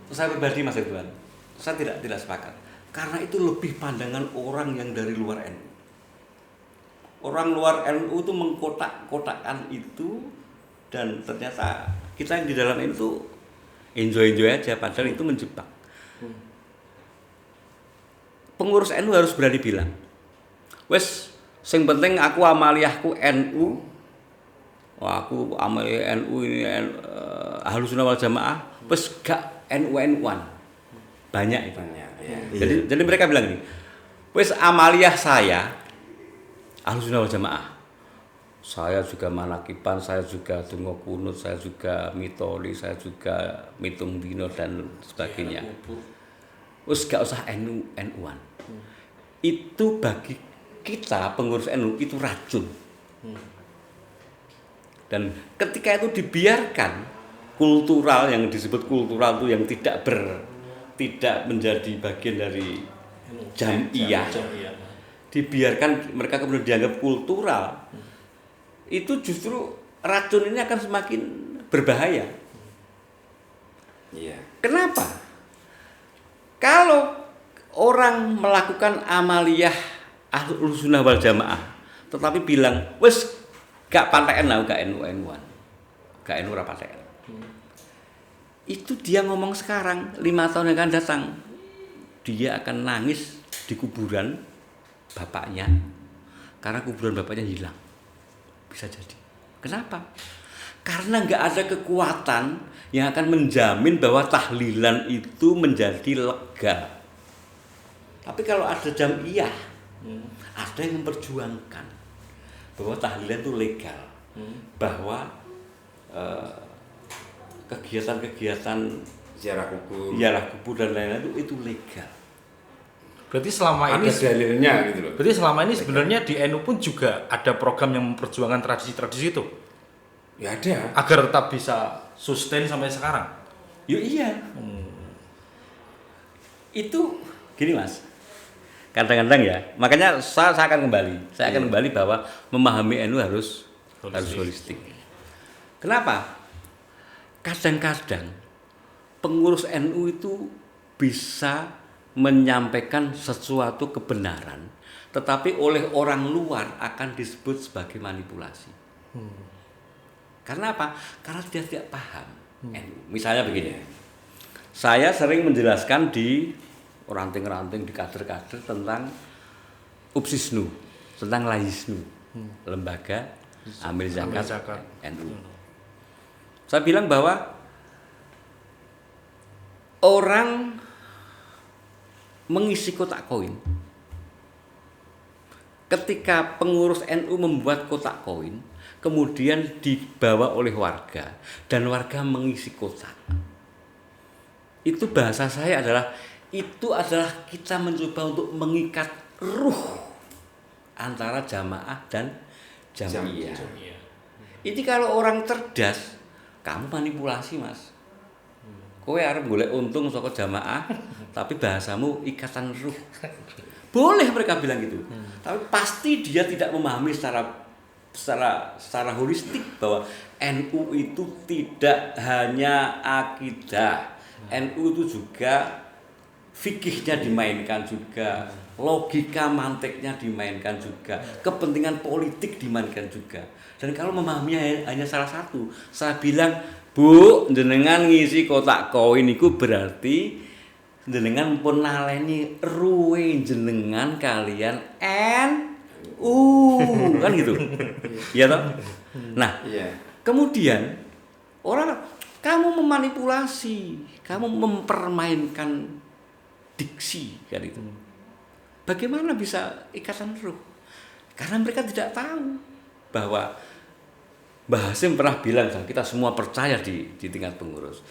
saya pribadi Mas Ridwan, saya tidak sepakat. Karena itu lebih pandangan orang yang dari luar NU. Orang luar NU itu mengkotak-kotakan itu, dan ternyata kita yang di dalam itu enjoy aja, padahal itu menjebak. Pengurus NU harus berani bilang, wes, sing penting aku amaliyahku NU, wah aku amal NU ini Ahlus Sunnah wal Jamaah, wis gak NU-NU-an. Banyak itu. Banyak, ya. Jadi mereka bilang ini, wis amaliyah saya Ahlus Sunnah wal Jamaah. Saya juga manakiban, saya juga donga kunut, saya juga mitoli, saya juga mitung dino dan sebagainya. Wis gak usah NU-NU-an. Itu bagi kita pengurus NU itu racun. Dan ketika itu dibiarkan kultural, yang disebut kultural itu yang tidak menjadi bagian dari jamiah, dibiarkan mereka kemudian dianggap kultural, itu justru racun ini akan semakin berbahaya. Iya. Kenapa? Kalau orang melakukan amaliyah Ahlus Sunnah wal Jamaah tetapi bilang wes gak pantekan lah, gak NU-NU-an, gak NU ora pantekan, itu dia ngomong sekarang, 5 tahun yang akan datang dia akan nangis di kuburan bapaknya karena kuburan bapaknya hilang. Bisa jadi. Kenapa? Karena nggak ada kekuatan yang akan menjamin bahwa tahlilan itu menjadi lega. Tapi kalau ada jamiah, ada yang memperjuangkan bahwa tahlilan itu legal, bahwa kegiatan-kegiatan Ziarah kubur. dan lain-lain itu legal. Berarti selama Ada ini dalilnya gitu loh. Berarti selama ini sebenarnya di NU pun juga ada program yang memperjuangkan tradisi-tradisi itu Ya ada. agar tetap bisa sustain sampai sekarang. Yo iya. Itu gini Mas. Kadang-kadang ya, makanya saya akan kembali. Saya akan kembali bahwa memahami NU harus holistik. Kenapa? Kadang-kadang pengurus NU itu bisa menyampaikan sesuatu kebenaran, tetapi oleh orang luar akan disebut sebagai manipulasi. Karena apa? Karena dia tidak paham NU. Misalnya begini, saya sering menjelaskan di ranting-ranting, di kader-kader tentang Upsisnu, tentang Lahisnu, lembaga amil zakat NU. Saya bilang bahwa orang mengisi kotak koin, ketika pengurus NU membuat kotak koin, kemudian dibawa oleh warga dan warga mengisi kotak, itu bahasa saya adalah kita mencoba untuk mengikat ruh antara jamaah dan jamiah. Ini kalau orang cerdas, kamu manipulasi Mas. Kowe arep golek untung saka jamaah, tapi bahasamu ikatan ruh. Boleh mereka bilang gitu. Tapi pasti dia tidak memahami secara holistik bahwa NU itu tidak hanya akidah. NU itu juga fikihnya dimainkan juga, logika manteknya dimainkan juga, kepentingan politik dimainkan juga. Dan kalau memahaminya hanya salah satu, saya bilang, Bu, jenengan ngisi kotak koin itu berarti jenengan pun naleni ruwe jenengan kalian NU, kan gitu. Iya toh? Nah, kemudian orang, kamu memanipulasi, kamu mempermainkan diksi kan itu. Bagaimana bisa ikatan ruh? Karena mereka tidak tahu bahwa Mbah Hasim pernah bilang, kita semua percaya di tingkat pengurus.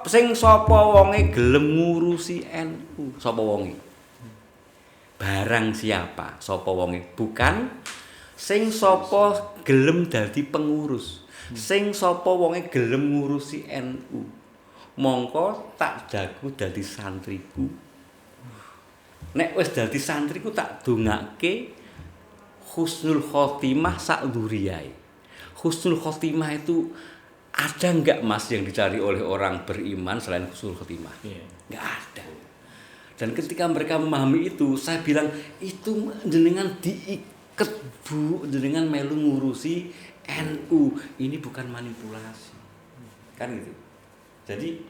Sing sapa wonge gelem ngurusi NU, sapa wonge? Barang siapa, sapa wonge? Bukan sing sapa gelem dadi pengurus. Sing sapa wonge gelem ngurusi NU. Mongko tak jago dadi santriku. Nek wis dadi santriku tak dongake husnul khotimah sak dzuriyae. Husnul khotimah itu ada enggak Mas yang dicari oleh orang beriman selain husnul khotimah? Enggak ada. Dan ketika mereka memahami itu, saya bilang itu jenengan diiket Bu, jenengan melu ngurusi NU. Ini bukan manipulasi. Kan gitu. Jadi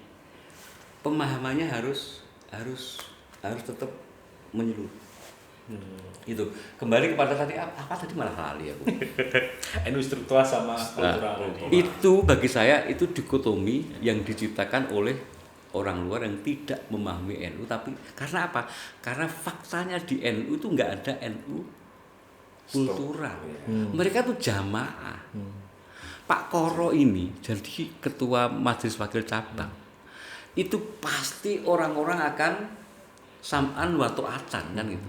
pemahamannya harus tetap menyeluruh. Itu kembali kepada tadi apa tadi malah lali aku. NU struktural sama kultural. Itu bagi saya itu dikotomi yang diciptakan oleh orang luar yang tidak memahami NU, tapi karena apa? Karena faktanya di NU itu nggak ada NU kultural. Mereka tuh jamaah. Pak Koro ini jadi ketua majelis wakil cabang. Itu pasti orang-orang akan sam'an wa ta'atan kan gitu.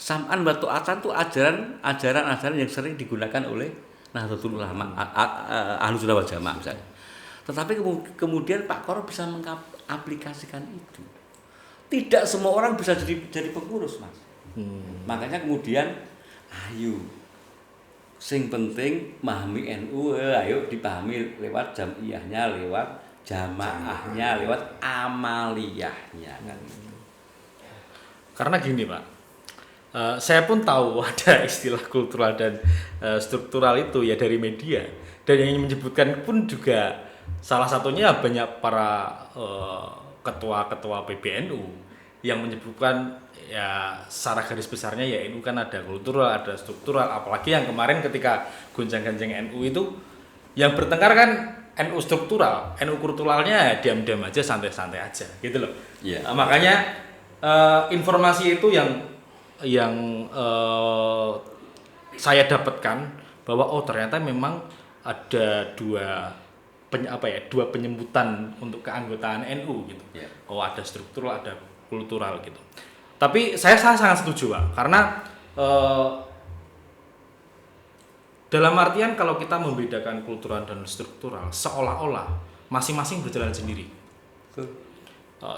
Sam'an wa ta'atan itu ajaran yang sering digunakan oleh Nahdlatul Ulama, Ahlus Sunnah wal Jamaah misalnya. Tetapi kemudian Pak Koro bisa mengaplikasikan itu. Tidak semua orang bisa jadi pengurus, Mas. Makanya kemudian ayo sing penting memahami NU, ayo dipahami lewat jamiyahnya, lewat jamaahnya, lewat amaliyahnya kan. Karena gini Pak, saya pun tahu ada istilah kultural dan struktural itu ya dari media, dan yang menyebutkan pun juga salah satunya banyak para ketua-ketua PBNU yang menyebutkan ya secara garis besarnya ya NU kan ada kultural, ada struktural, apalagi yang kemarin ketika gonjang-ganjing NU itu yang bertengkar kan NU struktural, NU kulturalnya diam-diam aja, santai-santai aja gitu loh. Yeah. Makanya informasi itu yang saya dapatkan bahwa oh ternyata memang ada dua penyebutan untuk keanggotaan NU gitu. Yeah. Oh ada struktural, ada kultural gitu. Tapi saya sangat setuju Pak, karena dalam artian kalau kita membedakan kultural dan struktural seolah-olah masing-masing berjalan sendiri.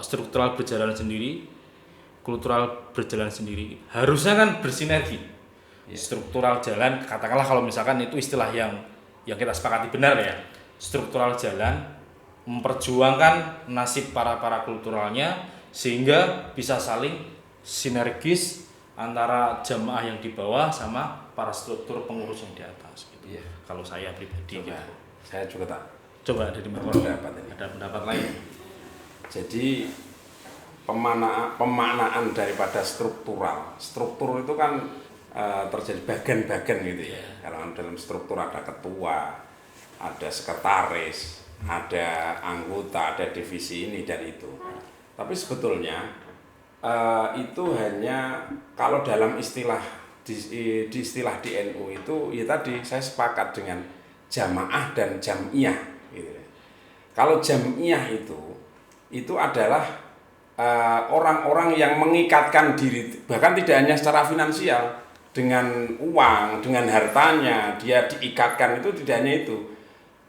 Struktural berjalan sendiri, kultural berjalan sendiri. Harusnya kan bersinergi. Struktural jalan, katakanlah kalau misalkan itu istilah yang kita sepakati benar ya. Struktural jalan memperjuangkan nasib para kulturalnya sehingga bisa saling sinergis antara jamaah yang di bawah sama para struktur pengurus yang di atas gitu. Iya. Kalau saya pribadi gitu. Saya juga tak Coba dari Mas ada pendapat lain. Jadi pemaknaan daripada struktural. Struktur itu kan terjadi bagian-bagian gitu ya. Kalau dalam struktur ada ketua, ada sekretaris, ada anggota, ada divisi ini dan itu. Tapi sebetulnya itu hanya kalau dalam istilah di istilah di NU itu ya tadi saya sepakat dengan jamaah dan jamiyah gitu. Kalau jamiyah itu adalah orang-orang yang mengikatkan diri, bahkan tidak hanya secara finansial, dengan uang, dengan hartanya dia diikatkan, itu tidak hanya itu,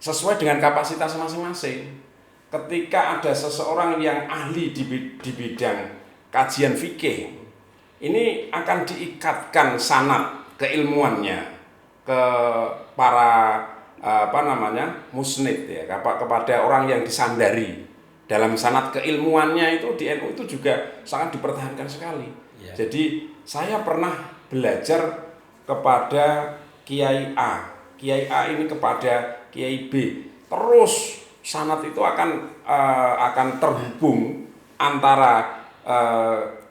sesuai dengan kapasitas masing-masing. Ketika ada seseorang yang ahli di bidang kajian fikih, ini akan diikatkan sanad keilmuannya ke para musnid ya, kepada orang yang disandari dalam sanad keilmuannya. Itu di NU itu juga sangat dipertahankan sekali. Ya. Jadi saya pernah belajar kepada Kiai A, Kiai A ini kepada Kiai B, terus sanad itu akan terhubung antara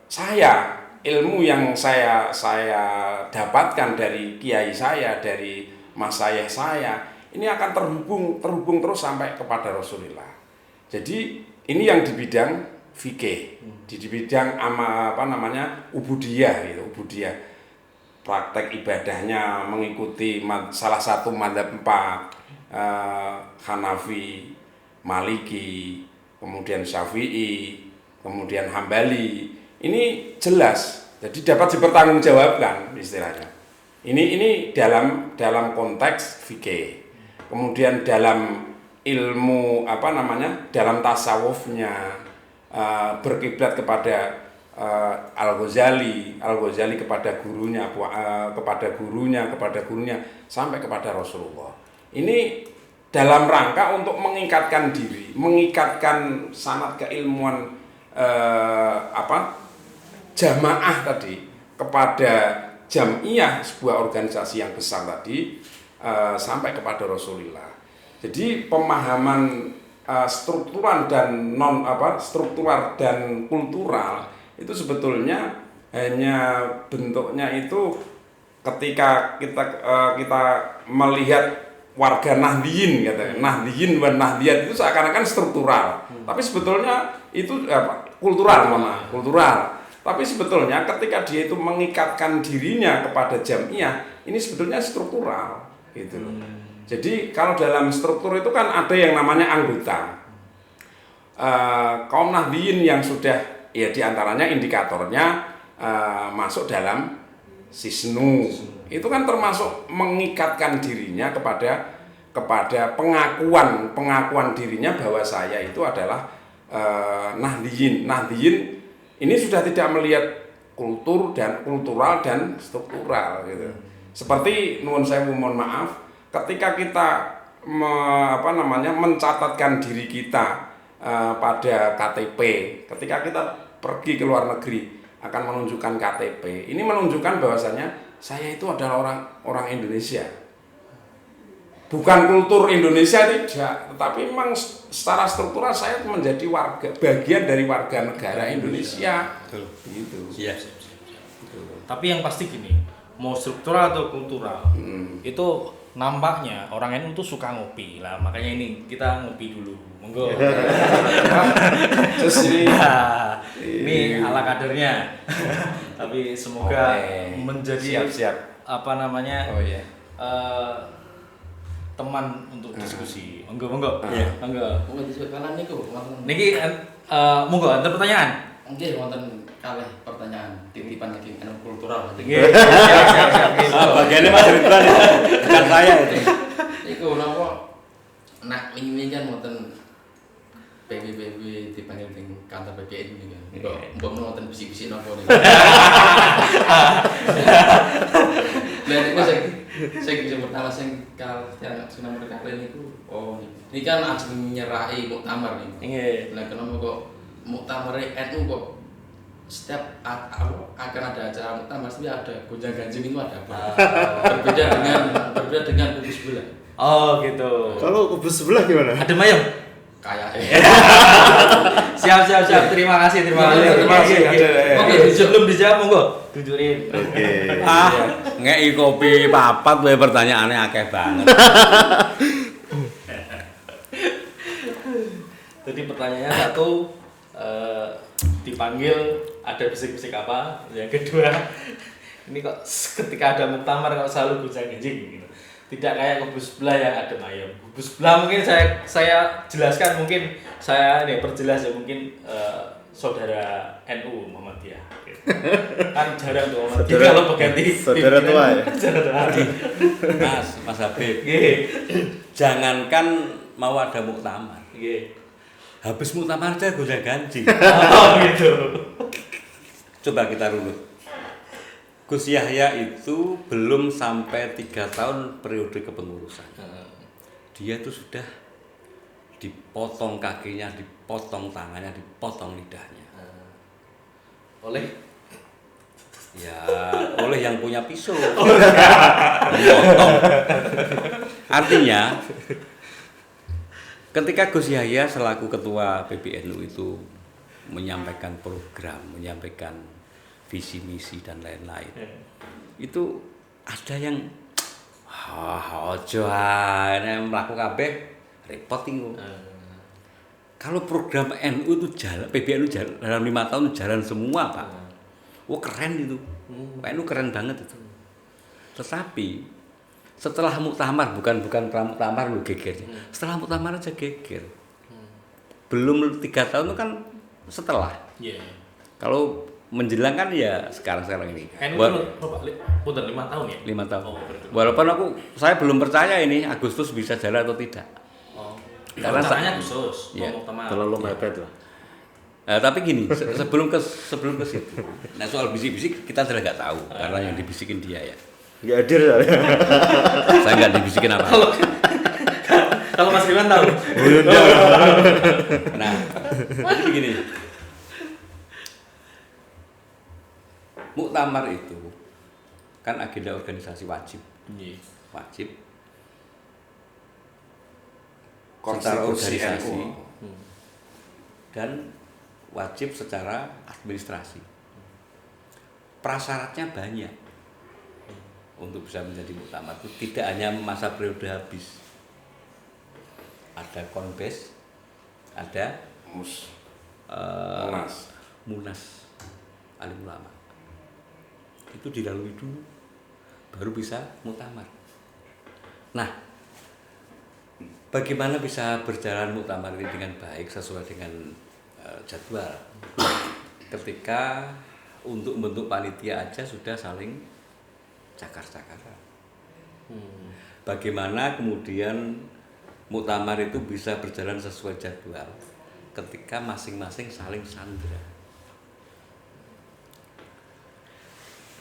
saya, ilmu yang saya dapatkan dari kiai saya, dari mas saya, ini akan terhubung terus sampai kepada Rasulullah. Jadi ini yang di bidang fikih, di bidang ubudiyah gitu, ubudiyah. Praktek ibadahnya mengikuti salah satu madzhab 4, Hanafi, Maliki, kemudian Syafi'i, kemudian Hambali. Ini jelas, jadi dapat dipertanggungjawabkan istilahnya. Ini dalam konteks fikih. Kemudian dalam ilmu dalam tasawufnya berkiblat kepada Al-Ghazali kepada gurunya sampai kepada Rasulullah. Ini dalam rangka untuk mengikatkan diri, mengikatkan sanad keilmuan jamaah tadi kepada jamiyah, sebuah organisasi yang besar tadi, sampai kepada Rasulullah. Jadi pemahaman struktural dan struktural dan kultural itu sebetulnya hanya bentuknya itu ketika kita melihat warga Nahdliyin katanya. Nahdliyin dan Nahdliyat itu seakan-akan struktural. Tapi sebetulnya itu kultural, kultural. Tapi sebetulnya ketika dia itu mengikatkan dirinya kepada jamiah, ini sebetulnya struktural gitu loh. Jadi kalau dalam struktur itu kan ada yang namanya anggota. Kaum Nahdliyin yang sudah ya diantaranya indikatornya masuk dalam Sisnu, itu kan termasuk mengikatkan dirinya kepada pengakuan dirinya bahwa saya itu adalah Nahdliyin. Nahdliyin ini sudah tidak melihat kultural dan struktural gitu. Seperti nuwun sewu mohon maaf, ketika kita mencatatkan diri kita pada KTP, ketika kita pergi ke luar negeri akan menunjukkan KTP, ini menunjukkan bahwasanya saya itu adalah orang Indonesia. Bukan kultur Indonesia tidak, tetapi memang secara struktural saya menjadi bagian dari warga negara Indonesia. Gitu. Iya. Tapi yang pasti gini, mau struktural atau kultural, itu nampaknya orang NU tuh suka ngopi lah, makanya ini kita ngopi dulu, monggo. Terus ini ala kadernya. Tapi semoga menjadi siap. Teman untuk diskusi. Monggo. Iya. Monggo diskusikan niku wonten. Niki monggo antar pertanyaan. Nggih wonten kalih pertanyaan titipan saking kultural. Nggih. Siap. Bagiannya Mas Ridwan itu, bukan saya itu. Iku napa nak wingi kan wonten PBB dipanggil ning kantor PBN niku. Mbok wonten bisik-bisik napa niku. Lah niku sing pertama sing nomor kali niku ini kan ajeng nyerai muktamar niku. Nggih. Lah kenapa kok muktamar NU kok setiap akan ada acara muktamar pasti ada gonjang-ganjing itu ada apa? berbeda dengan kubu sebelah. Oh gitu. Kalau kubu sebelah gimana? Ada mayem? Kayak Siap. Terima kasih. Oke, sebelum dijawab monggo tunjukin. Oke. Ngeki kopi papat wae pertanyaannya akeh banget. Jadi pertanyaannya satu, dipanggil ada bisik-bisik apa? Yang kedua, ini kok ketika ada muktamar kok selalu gonjang-ganjing gitu. Tidak kayak kubu sebelah yang ada mayem. Kubu sebelah mungkin saya jelaskan, mungkin saya ini perjelas ya, mungkin saudara NU Muhammadiyah. Gitu. Kan jarang tuh Muhammadiyah kalau berganti saudara tua ya. Mas Habib. Nggih. Jangankan mau ada muktamar. Nggih. Habis muktamar aja gonjang-ganjing. Oh gitu. Coba kita runut. Gus Yahya itu belum sampai 3 tahun periode kepengurusan. Dia itu sudah dipotong kakinya, dipotong tangannya, dipotong lidahnya. Oleh yang punya pisau. Dipotong. Artinya, ketika Gus Yahya selaku ketua PBNU itu menyampaikan program, menyampaikan visi misi dan lain-lain, itu ada yang ojo mlaku kabeh repot iku. Kalau program NU itu jalan, PBNU jalan dalam 5 tahun jalan semua, Pak. Wah keren itu. NU keren banget itu. Tetapi setelah muktamar, bukan pramuktamar lu geger. Setelah muktamar aja geger. Belum 3 tahun itu kan setelah. Kalau menjelang kan ya sekarang ini. NU udah 5 tahun ya? 5 tahun. Oh, Walaupun saya belum percaya ini Agustus bisa jalan atau tidak. Oh. Karena Caranya khusus, ya, muktamar. Terlalu mepet lah. Tapi gini, sebelum ke situ. Nah soal bisik-bisik kita sudah nggak tahu karena yang dibisikin dia ya. Nggak hadir saya. Saya nggak dibisikin apa. Kalau Mas Ridwan tahu. Nah, jadi begini. Muktamar itu kan agenda organisasi wajib. Wajib secara organisasi dan wajib secara administrasi. prasyaratnya banyak untuk bisa menjadi muktamar itu tidak hanya masa periode habis. Ada konbes, ada munas alim ulama. Itu dilalui dulu baru bisa muktamar. Nah, bagaimana bisa berjalan muktamar ini dengan baik sesuai dengan jadwal? Ketika untuk membentuk panitia aja sudah saling cakar-cakaran. Bagaimana kemudian muktamar itu bisa berjalan sesuai jadwal ketika masing-masing saling sandra.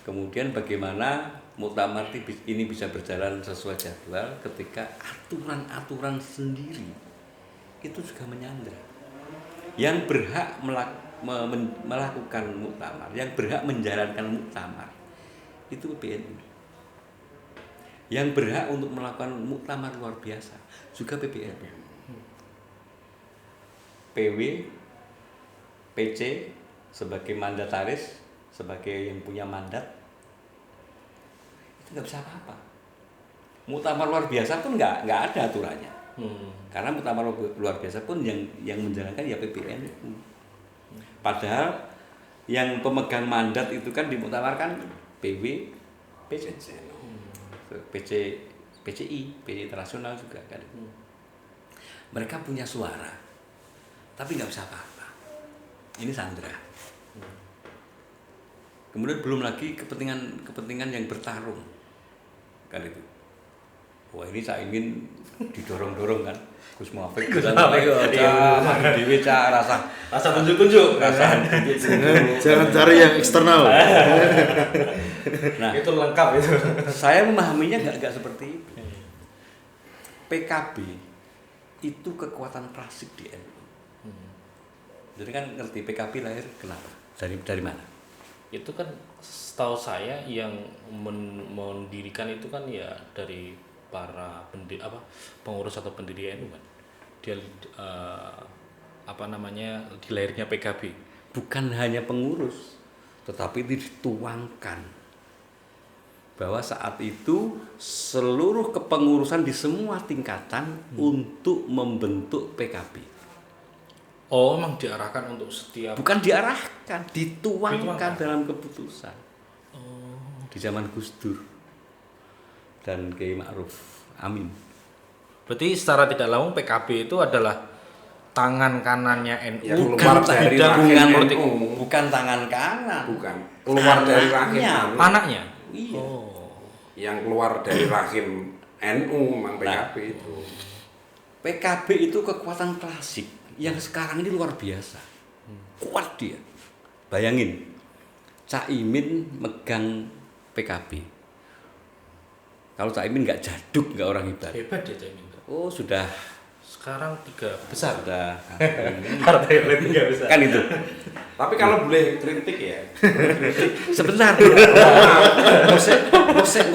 Kemudian bagaimana muktamar ini bisa berjalan sesuai jadwal ketika aturan-aturan sendiri itu juga menyandra. Yang berhak melakukan muktamar, yang berhak menjalankan muktamar itu PBNU. Yang berhak untuk melakukan muktamar luar biasa juga PBNU. PW, PC sebagai mandataris, sebagai yang punya mandat itu nggak bisa apa-apa. Muktamar luar biasa pun nggak ada aturannya. Karena muktamar luar biasa pun yang menjalankan ya PBNU. Padahal yang pemegang mandat itu kan di muktamar kan PW, PC, PCI internasional juga kan. Mereka punya suara, tapi nggak bisa apa-apa. Ini sandra. Kemudian belum lagi kepentingan yang bertarung kan itu. Wah ini saya ingin didorong-dorong kan, Gus Muafik, Dewi rasa tunjuk-tunjuk, Jangan cari yang eksternal. Nah itu lengkap itu. Saya memahaminya nggak seperti itu. PKB itu kekuatan klasik di NU. Jadi kan ngerti PKB lahir kenapa? Dari mana? Itu kan setahu saya yang mendirikan itu kan ya dari para pengurus atau pendiri NU kan. Dia di lahirnya PKB. Bukan hanya pengurus, tetapi dituangkan bahwa saat itu seluruh kepengurusan di semua tingkatan untuk membentuk PKB. Oh, memang diarahkan untuk setiap. Bukan diarahkan, dituangkan dalam keputusan. Di zaman Gus Dur dan Kiai Ma'ruf Amin. Berarti secara tidak langsung PKB itu adalah tangan kanannya NU. Ya, Bukan dari bukan, rahim NU. bukan tangan kanan. Bukan. Keluar dari rahim NU. Anaknya. Iya. Yang keluar dari rahim NU memang PKB itu. PKB itu kekuatan klasik yang sekarang ini luar biasa. Kuat dia. Bayangin, Caimin megang PKB. Kalau Caimin nggak jaduk, nggak orang hebat. Hebat dia Caimin. Oh sudah. Sekarang 3 besar. Sudah. Partai lain 3 besar. Kan itu. Tapi kalau boleh kritik ya. Sebentar. Ngosek.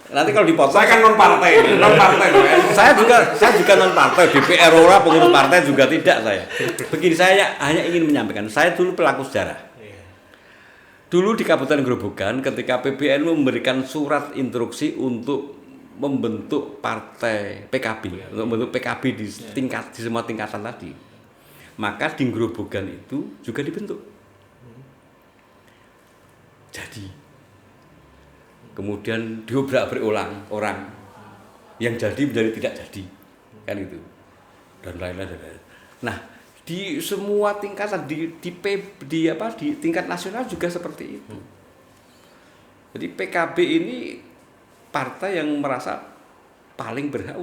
Nanti kalau dipotong. Saya kan non partai ini, non partai loh. Saya juga non partai, DPR ora, pengurus partai juga tidak saya. Begini, saya hanya ingin menyampaikan, saya dulu pelaku sejarah. Dulu di Kabupaten Grobogan ketika PBNU memberikan surat instruksi untuk membentuk partai PKB, untuk membentuk PKB di semua tingkatan tadi. Maka di Grobogan itu juga dibentuk. Jadi kemudian diobrak-abrik orang yang jadi menjadi tidak jadi, kan itu, dan lain-lain. Nah, di semua tingkatan di tingkat nasional juga seperti itu. Jadi PKB ini partai yang merasa paling berhak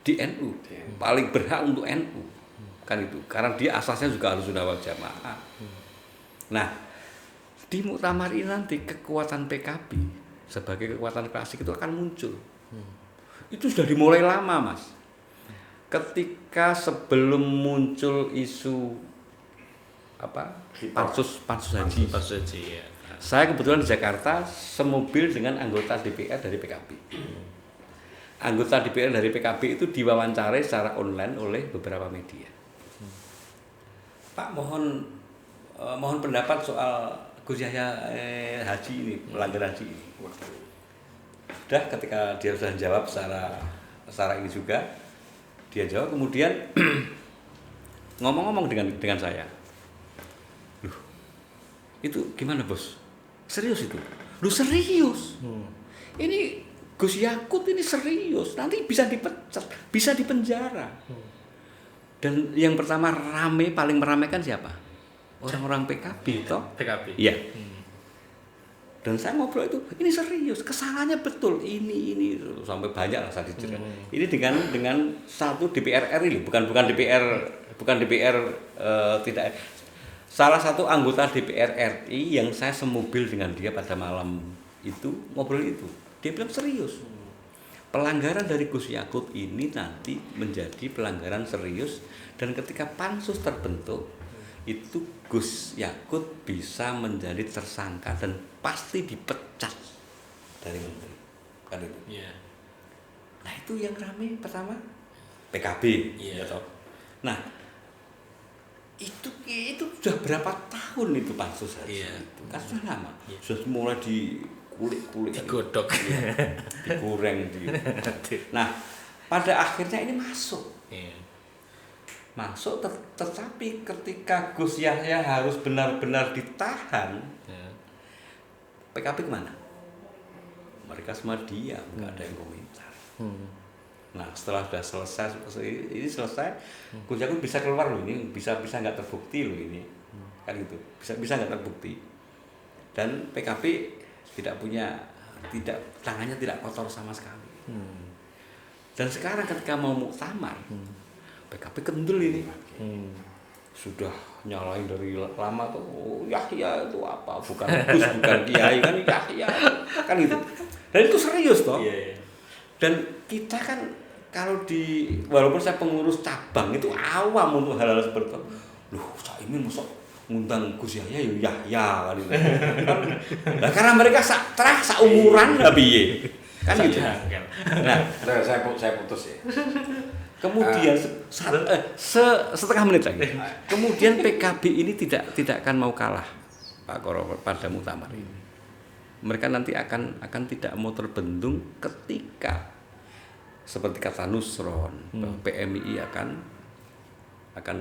di NU, paling berhak untuk NU, kan itu, karena dia asasnya juga harus sunnah wal jamaah. Nah, di muktamar ini nanti kekuatan PKB sebagai kekuatan klasik itu akan muncul. Itu sudah dimulai lama, Mas. Ketika sebelum muncul isu pansus haji. Ya. Saya kebetulan di Jakarta semobil dengan anggota DPR dari PKB. Anggota DPR dari PKB itu diwawancarai secara online oleh beberapa media. Pak, mohon pendapat soal Gus Yahya haji ini, melanggar haji ini. Udah ketika dia sudah jawab secara ini juga, dia jawab kemudian ngomong-ngomong dengan saya. Loh, itu gimana bos? Serius itu? Lu serius? Ini Gus Yakut ini serius, nanti bisa dipecat, bisa dipenjara. Dan yang pertama paling meramaikan siapa? Orang-orang PKB, toh? PKB. Iya. Dan saya ngobrol itu, ini serius, kesalahannya betul, ini sampai banyak lah saya diceritakan. Ini dengan satu DPR RI, bukan DPR tidak. Salah satu anggota DPR RI yang saya semobil dengan dia pada malam itu ngobrol itu, dia bilang serius. Pelanggaran dari Gus Yakut ini nanti menjadi pelanggaran serius dan ketika pansus terbentuk itu Gus Yakut bisa menjadi tersangka dan pasti dipecat dari menteri kan itu. Iya. Nah itu yang ramai pertama PKB. Iya. Ya, toh. Nah itu sudah berapa tahun itu pansus Iya. itu kan sudah lama. Iya. Sudah mulai dikulik-kulik, Digodok. digoreng Nah pada akhirnya ini masuk. Iya. Masuk tetapi ketika Gus Yahya harus benar-benar ditahan, Ya. PKB kemana? Mereka semua diam, nggak ada yang komentar. Nah setelah sudah selesai, Gus Yahya bisa keluar loh ini, bisa nggak terbukti loh ini, kan gitu, bisa nggak terbukti. Dan PKB tangannya tidak kotor sama sekali. Dan sekarang ketika mau muktamar, PKB kendel ini. Sudah nyalain dari lama tuh, oh, Yahya itu apa? Bukan Gus, bukan Kiai kan Yahya. Kan gitu. Dan itu serius toh. Iya. Dan kita kan walaupun saya pengurus cabang itu awam untuk hal-hal seperti itu. Loh, Caimin masuk ngundang Gus Yahya ya Yahya kan itu. Nah, karena mereka seumuran lah piye. Kan gitu. Nah, Saya putus ya. kemudian setengah menit lagi. Kemudian PKB ini tidak akan mau kalah Pak Koro pada muktamar ini. Mereka nanti akan tidak mau terbendung ketika seperti kata Nusron, bahwa PMI akan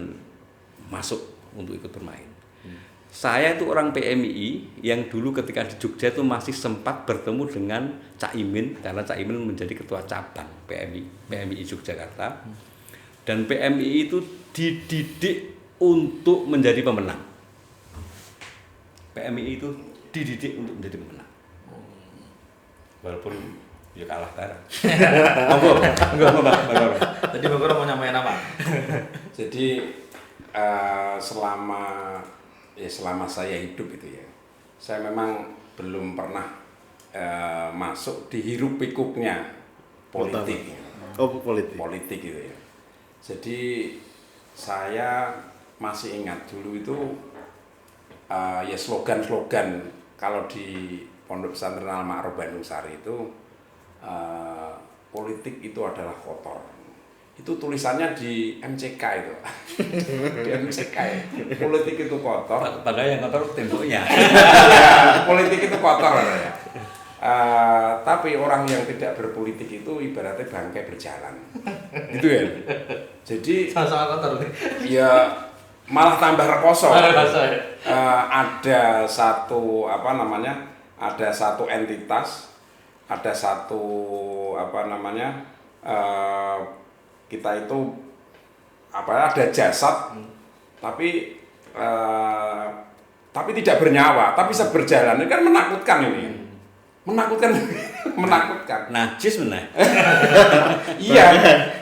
masuk untuk ikut bermain. Saya itu orang PMI yang dulu ketika di Jogja itu masih sempat bertemu dengan Cak Imin karena Cak Imin menjadi ketua cabang PMI Yogyakarta. Dan PMI itu dididik untuk menjadi pemenang. PMI itu dididik untuk menjadi pemenang. Walaupun ya kalah bareng. Enggak. Tadi Bang Koro mau nyamain apa? Jadi selama saya hidup itu ya, saya memang belum pernah masuk di hiruk pikuknya politik. Politik gitu ya. Jadi saya masih ingat dulu itu ya slogan-slogan kalau di Pondok Pesantren Al Ma'ruf Bandung Sari itu politik itu adalah kotor. Itu tulisannya di MCK itu. Di MCK ya. Politik itu kotor. Padahal yang kotor temboknya. Ya, politik itu kotor ya. Tapi orang yang tidak berpolitik itu ibaratnya bangkai berjalan. Gitu ya. Jadi Sama-sama kotor nih. ya malah tambah rekoso. Ya. Ada satu ada satu entitas, ada satu kita itu ada jasad tapi tidak bernyawa tapi bisa berjalan. Ini kan menakutkan ini. Menakutkan. Najis benar. Iya,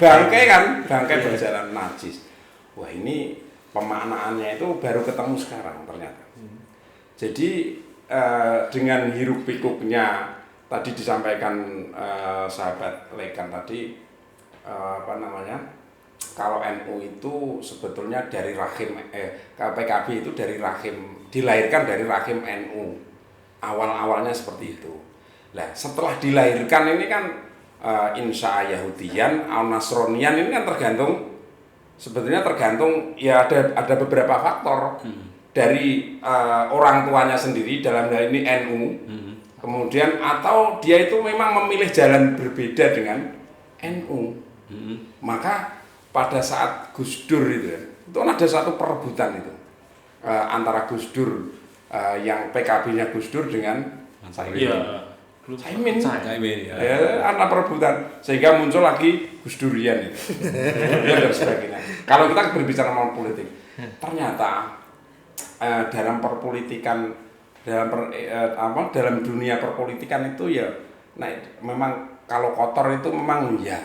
bangkai berjalan najis. Wah, ini pemaknaannya itu baru ketemu sekarang ternyata. Jadi dengan hiruk pikuknya tadi disampaikan sahabat Lekan tadi kalau NU itu sebetulnya dari rahim PKB itu dari rahim, dilahirkan dari rahim NU. Awal-awalnya seperti itu. Nah, setelah dilahirkan ini kan insya Yahudian, Al-Nasronian ini kan sebetulnya tergantung ya ada beberapa faktor. dari orang tuanya sendiri, dalam hal ini NU, kemudian atau dia itu memang memilih jalan berbeda dengan NU. Maka pada saat Gus Dur itu kan ada satu perebutan itu antara Gus Dur yang PKB-nya Gus Dur dengan Caimin ya, anak perebutan sehingga muncul lagi Gus Durian itu dan sebagainya. Kalau kita berbicara mengenai politik, ternyata dalam perpolitikan dalam dunia perpolitikan itu ya, nah memang kalau kotor itu memang ya,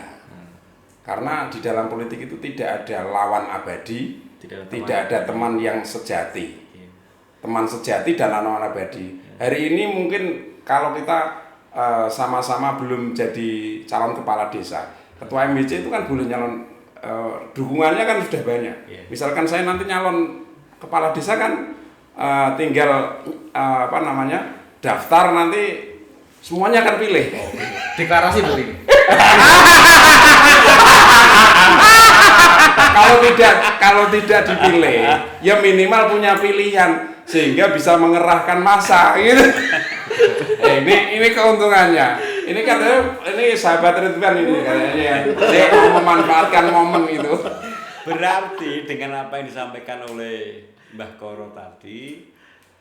karena di dalam politik itu tidak ada lawan abadi, tidak ada teman yang sejati, teman sejati dan lawan abadi. Hari ini mungkin kalau kita sama-sama belum jadi calon kepala desa, ketua MBC itu kan boleh nyalon, dukungannya kan sudah banyak. Misalkan saya nanti nyalon kepala desa kan tinggal daftar, nanti semuanya akan pilih. Deklarasi berarti. Kalau tidak dipilih, ya minimal punya pilihan sehingga bisa mengerahkan massa gitu. Ini keuntungannya. Ini katanya ini sahabat Ridwan ini kayaknya dia mau memanfaatkan momen itu. Berarti dengan apa yang disampaikan oleh Mbah Koro tadi,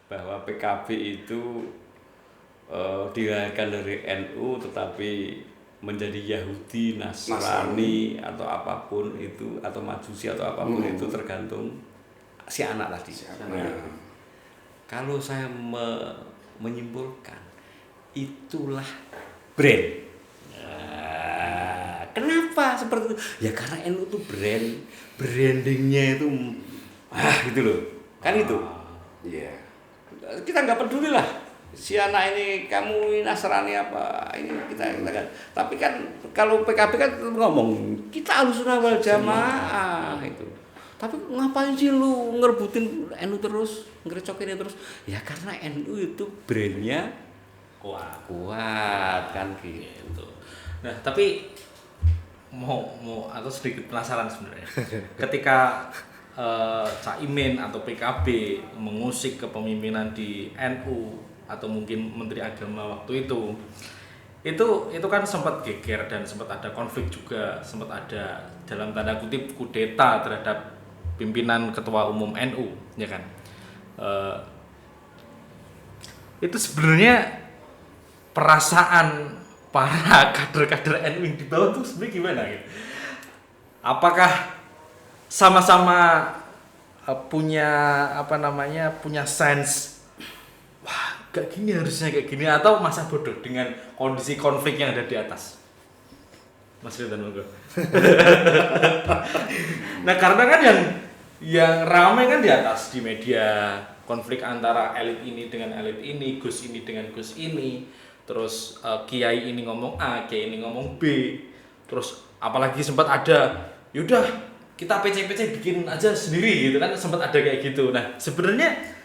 bahwa PKB itu dilahirkan dari NU tetapi menjadi Yahudi, Nasrani atau apapun itu, atau Majusi atau apapun itu, tergantung si anak tadi. Kalau saya menyimpulkan, itulah brand. Kenapa seperti itu? Ya karena NU itu brandingnya itu gitu loh, kan itu. Iya. Kita nggak peduli lah si anak ini kamu Nasrani apa ini kita kan. Tapi kan kalau PKB kan ngomong kita Ahlussunnah wal Jamaah itu. Tapi ngapain sih lu ngerebutin NU terus, ngerecokin terus? Ya karena NU itu brandnya kuat kan gitu. Nah, tapi mau atau sedikit penasaran sebenarnya. Ketika Caimin atau PKB mengusik kepemimpinan di NU atau mungkin Menteri Agama waktu itu kan sempat geger dan sempat ada konflik juga, sempat ada dalam tanda kutip kudeta terhadap pimpinan ketua umum NU, ya kan? Itu sebenarnya perasaan para kader-kader NU yang di bawah tuh sebenarnya gimana gitu? Apakah sama-sama punya punya sense, wah gak gini harusnya kayak gini, atau masa bodoh dengan kondisi konflik yang ada di atas? Mas Ridwan monggo. Nah karena kan yang ramai kan di atas di media, konflik antara elit ini dengan elit ini, Gus ini dengan Gus ini, terus kiai ini ngomong A, kiai ini ngomong B, terus apalagi sempat ada, yaudah kita PC bikin aja sendiri gitu kan, sempat ada kayak gitu. Nah sebenarnya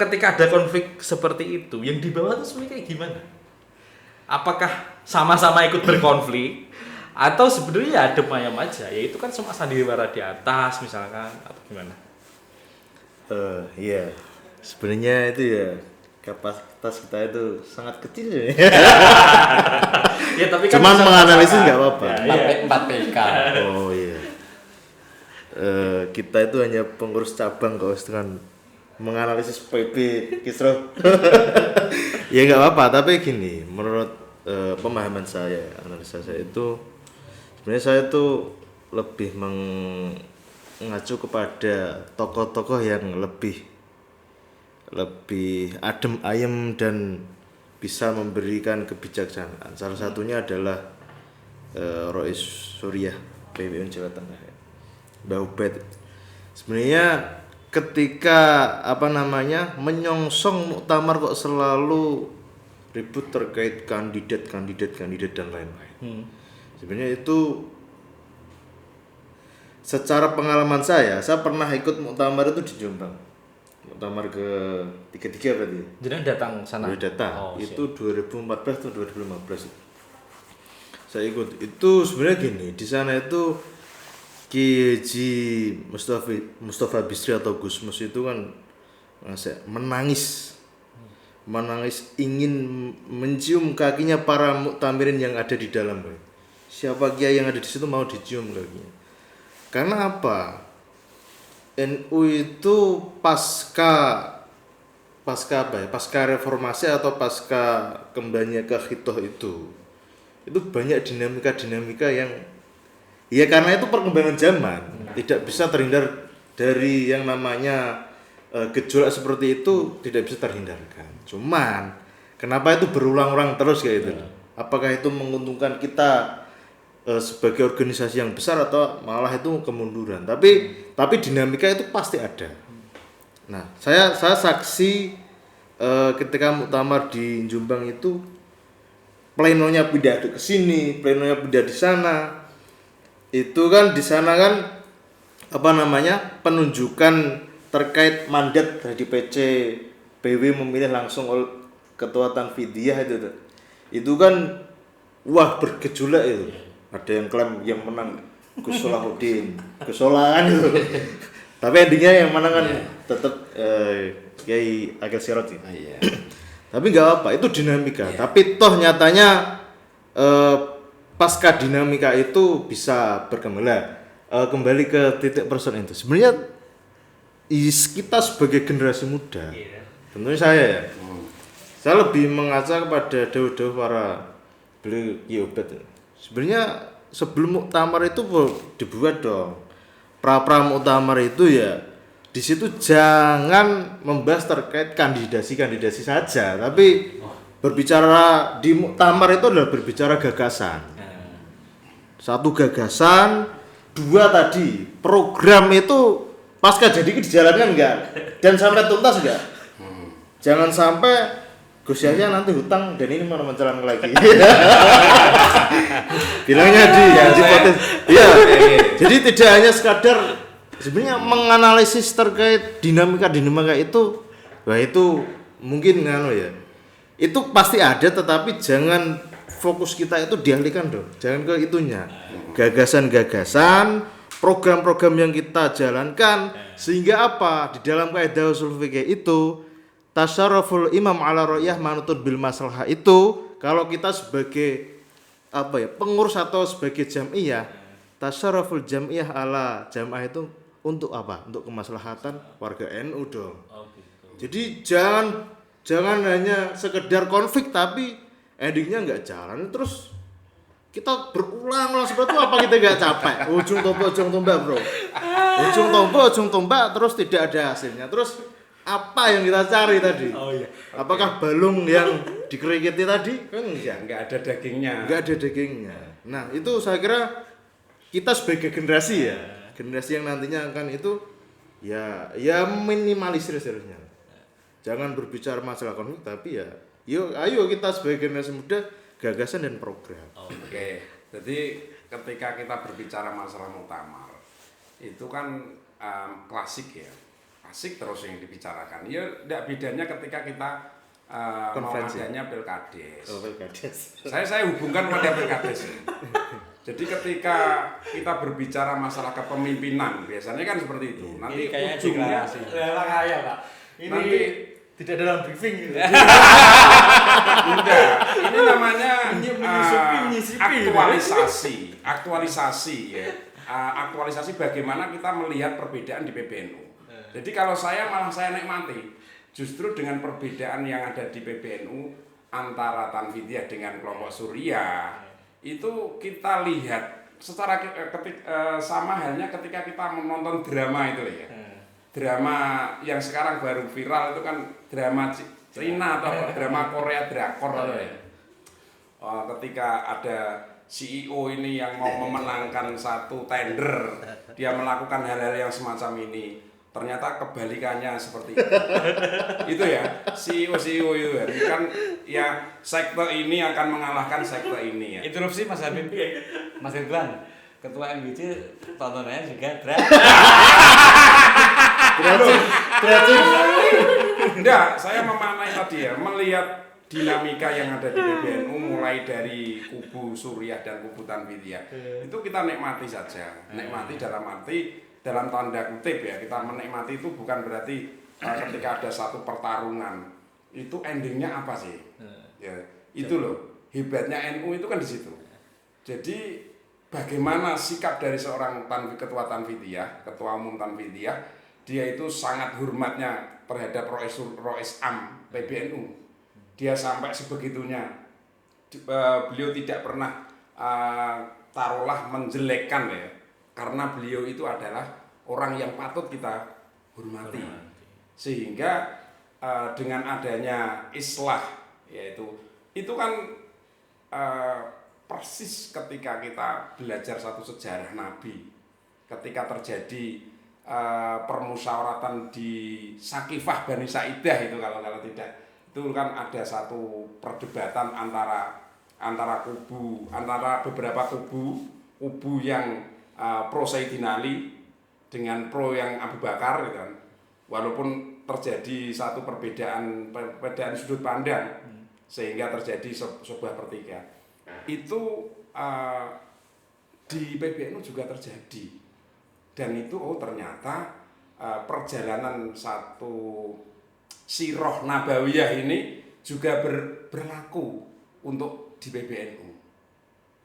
ketika ada konflik seperti itu, yang di bawah itu sebenarnya kayak gimana? Apakah sama-sama ikut berkonflik atau sebenarnya adem ayam aja? Ya itu kan semua sandiwara di atas misalkan, atau gimana? Iya, sebenarnya itu ya kapasitas kita itu sangat kecil ya. Ya tapi kan cuman menganalisis nggak apa-apa. Ya, 4 PK. Oh iya. Kita itu hanya pengurus cabang kok, dengan menganalisis PB Kisro. Ya nggak apa-apa, tapi gini, menurut pemahaman saya, analisa saya itu sebenarnya saya itu lebih mengacu kepada tokoh-tokoh yang lebih adem ayem dan bisa memberikan kebijaksanaan. Salah satunya adalah Rois Suriah, PWN Jawa Tengah, Mbah Ubed. Sebenarnya ketika menyongsong muktamar kok selalu ribut terkait kandidat dan lain-lain. Sebenarnya itu secara pengalaman saya pernah ikut muktamar itu di Jombang. Muktamar ke 33 berarti. Jadi datang sana. Udah datang. Oh, itu 2014 atau 2015. Saya ikut. Itu sebenarnya gini, di sana itu Ki Haji Mustafa Bisri atau Gusmus itu kan menangis ingin mencium kakinya para muktamirin yang ada di dalam. Siapa kiai yang ada di situ mau dicium kakinya. Karena apa? NU itu pasca reformasi atau pasca kembalinya ke khitoh itu banyak dinamika yang ya karena itu perkembangan zaman tidak bisa terhindar dari yang namanya gejolak seperti itu, tidak bisa terhindarkan. Cuman kenapa itu berulang-ulang terus kayak gitu? Apakah itu menguntungkan kita sebagai organisasi yang besar atau malah itu kemunduran? Tapi dinamika itu pasti ada. Nah, saya saksi ketika muktamar di Jombang itu plenonya pindah ke sini, plenonya pindah di sana. Itu kan di sana kan penunjukan terkait mandat dari PC PW memilih langsung ketua Tanfidiyah itu kan wah bergejolak itu. Ada yang klaim yang menang Gus Solahuddin, kesolahan itu. Tapi endingnya yang menang kan tetap Kiai Akil Sirot sih. Tapi nggak apa, itu dinamika. Tapi toh nyatanya pasca dinamika itu bisa berkembang. Kembali ke titik persoalan itu. Sebenarnya kita sebagai generasi muda, tentunya saya saya lebih mengaca kepada dawuh-dawuh para beliau Kiai Obed. Sebenarnya sebelum muktamar itu dibuat dong pra muktamar itu ya di situ jangan membahas terkait kandidasi saja, tapi berbicara di muktamar itu adalah berbicara gagasan. Satu gagasan, dua tadi program itu pasca jadi dijalankan enggak dan sampai tuntas enggak. Jangan sampai Gus Yahya nanti hutang dan ini mau menjalankan lagi. Bilangnya di potensi. Iya. Jadi tidak hanya sekadar sebenarnya menganalisis terkait dinamika itu, wah itu mungkin itu pasti ada, tetapi jangan fokus kita itu dialihkan dong, jangan ke itunya. Gagasan-gagasan, program-program yang kita jalankan sehingga apa? Di dalam kaidah usul fikih itu tasyarruful imam ala ra'yah manutun bil maslahah itu kalau kita sebagai pengurus atau sebagai jamiah tasyarruful jamiah ala jamaah itu untuk apa? Untuk kemaslahatan warga NU dong. Jadi jangan hanya sekedar konflik tapi endingnya nggak jalan, terus kita berulang seperti itu. Apa kita nggak capek? Ujung tombak bro, ujung tombak terus tidak ada hasilnya. Terus apa yang kita cari tadi? Apakah balung yang dikerikiti tadi? Kan enggak ada dagingnya. Nah itu saya kira kita sebagai generasi yang nantinya akan itu ya minimalisir seharusnya. Jangan berbicara masalah konflik, tapi ayo kita sebagai generasi muda gagasan dan program. Oke. Jadi ketika kita berbicara masalah muktamar itu kan klasik ya. Klasik terus yang dibicarakan. Ya tidak bedanya ketika kita mau adanya Pilkades. Saya hubungkan pada Pilkades. Jadi ketika kita berbicara masalah kepemimpinan biasanya kan seperti itu. Nanti ujungnya Pak. Nanti tidak dalam briefing gitu. Enggak, ini namanya aktualisasi ya. Aktualisasi bagaimana kita melihat perbedaan di PBNU. Jadi kalau saya nikmati justru dengan perbedaan yang ada di PBNU antara Tanfidiyah dengan kelompok Surya itu kita lihat secara sama halnya ketika kita menonton drama itu ya. Drama yang sekarang baru viral itu kan drama Cina atau drama Korea drakor ya. Ketika ada CEO ini yang mau memenangkan satu tender, dia melakukan hal-hal yang semacam ini. Ternyata kebalikannya seperti itu. Itu ya, CEO itu kan ya sekte ini akan mengalahkan sekte ini ya. Interupsi Mas Habib. Mas Ridwan, ketua MGC tontonannya juga Enggak, saya memaknai tadi ya, melihat dinamika yang ada di PBNU mulai dari kubu Suriah dan kubu Tanfidiyah. Itu kita nikmati saja. Nikmati dalam tanda kutip ya, kita menikmati itu bukan berarti ketika ada satu pertarungan itu endingnya apa sih? Ya, itu loh hebatnya NU itu kan di situ. Jadi bagaimana sikap dari seorang ketua Tanfidiyah, ketua umum Tanfidiyah, dia itu sangat hormatnya terhadap Rois Am PBNU. Dia sampai sebegitunya. Beliau tidak pernah taruhlah menjelekkan ya, karena beliau itu adalah orang yang patut kita hormati. Sehingga dengan adanya islah, yaitu itu kan persis ketika kita belajar satu sejarah Nabi, ketika terjadi permusyawaratan di Sakifah Bani Sa'idah itu kalau tidak, itu kan ada satu perdebatan antara beberapa kubu yang pro Sayyidina Ali dengan pro yang Abu Bakar gitu kan. Walaupun terjadi satu perbedaan sudut pandang sehingga terjadi sebuah pertikaian. Itu di PBNU juga terjadi. Dan itu ternyata perjalanan satu sirah nabawiyah ini juga berlaku untuk di PBNU.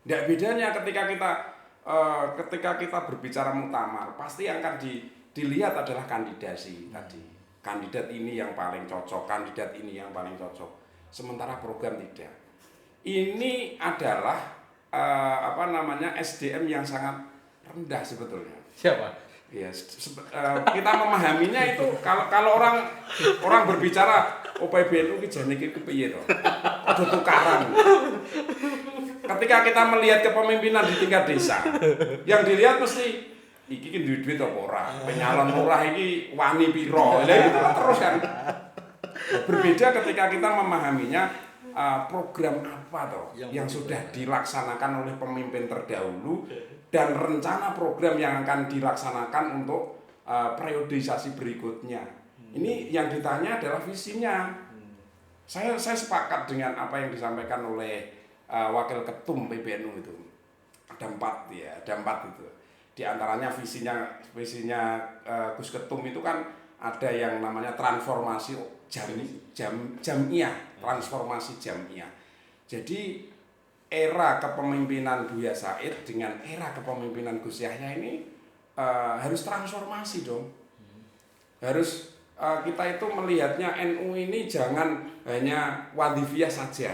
Tidak bedanya ketika kita berbicara muktamar, pasti akan dilihat adalah kandidasi tadi. Kandidat ini yang paling cocok, kandidat ini yang paling cocok. Sementara program tidak. Ini adalah SDM yang sangat rendah sebetulnya. Siapa? Ya, kita memahaminya itu kalau orang berbicara PBNU ki jane iki kepiye to? Ada tukaran. Ketika kita melihat kepemimpinan di tingkat desa, yang dilihat mesti iki ki duit apa ora? Penyalon murah iki wani piro? Lah itu terus kan. Berbeda ketika kita memahaminya program apa toh yang sudah dilaksanakan oleh pemimpin terdahulu dan rencana program yang akan dilaksanakan untuk periodisasi berikutnya. Ini yang ditanya adalah visinya. Saya sepakat dengan apa yang disampaikan oleh Wakil Ketum PBNU itu. Ada empat itu. Di antaranya visinya Gus Ketum itu kan ada yang namanya transformasi jamiyah, transformasi jamiyah. Jadi era kepemimpinan Buya Said dengan era kepemimpinan Gus Yahya ini harus transformasi dong. Harus kita itu melihatnya NU ini jangan hanya wadifiyah saja,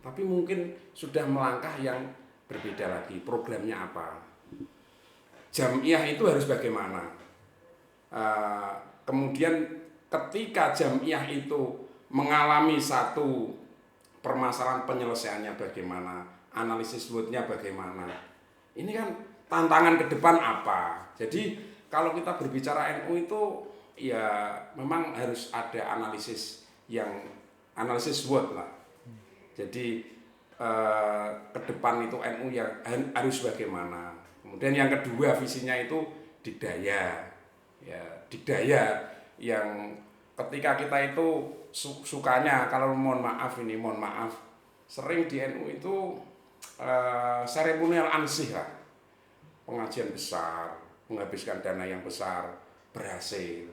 tapi mungkin sudah melangkah yang berbeda lagi. Programnya apa? Jamiyah itu harus bagaimana? Kemudian ketika jamiyah itu mengalami satu permasalahan penyelesaiannya bagaimana, analisis SWOT-nya bagaimana. Ini kan tantangan ke depan apa. Jadi kalau kita berbicara NU itu ya memang harus ada analisis SWOT lah. Jadi ke depan itu NU yang harus bagaimana. Kemudian yang kedua visinya itu dikdaya. Ya, dikdaya yang ketika kita itu sukanya kalau mohon maaf sering di NU itu seremonial ansih lah, pengajian besar menghabiskan dana yang besar berhasil,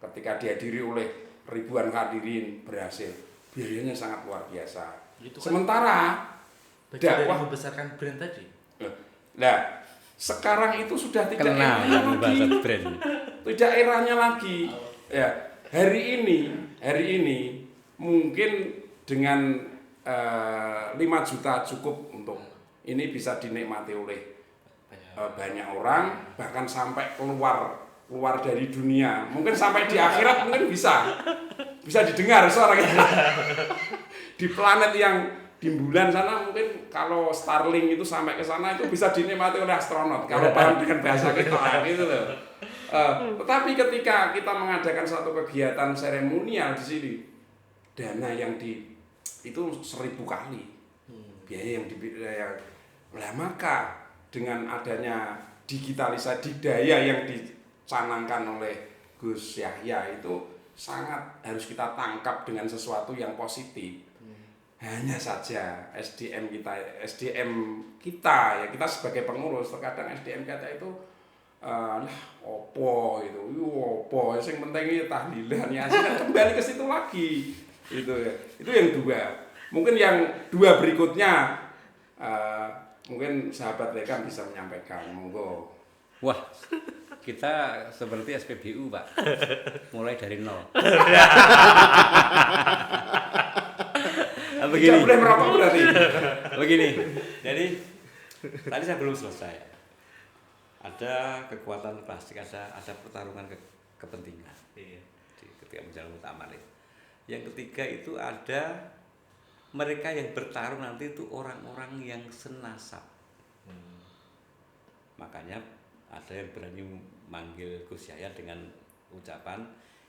ketika dihadiri oleh ribuan hadirin berhasil, biayanya sangat luar biasa. Itu kan sementara dakwah membesarkan brand tadi. Nah sekarang itu sudah tidak eranya lagi, tidak eranya lagi. Ya, hari ini mungkin dengan 5 juta cukup untuk ini bisa dinikmati oleh banyak orang, bahkan sampai keluar dari dunia, mungkin sampai di akhirat mungkin bisa didengar suara kita. Di planet yang di bulan sana mungkin kalau Starlink itu sampai ke sana itu bisa dinikmati oleh astronot kalau paham dengan bahasa kita gitu loh. Tetapi ketika kita mengadakan satu kegiatan seremonial di sini, dana yang itu 1000 kali biaya yang lah, maka dengan adanya digitalisasi daya yang dicanangkan oleh Gus Yahya itu sangat harus kita tangkap dengan sesuatu yang positif. Hanya saja SDM kita ya, kita sebagai pengurus terkadang SDM kita itu lah opo itu, opo, yang penting ini tahlilan Yasin kan kembali ke situ lagi, itu ya, itu yang dua. Mungkin yang dua berikutnya mungkin sahabat Lekam bisa menyampaikan, monggo. Wah, kita seperti SPBU Pak, mulai dari nol. Begini. Tidak boleh merokok berarti. Begini, jadi tadi saya belum selesai. Ada kekuatan plastik, ada pertarungan kepentingan ketika menjalankan muktamar. Yang ketiga itu ada mereka yang bertarung nanti itu orang-orang yang senasab. Makanya ada yang berani manggil Gus Yahya dengan ucapan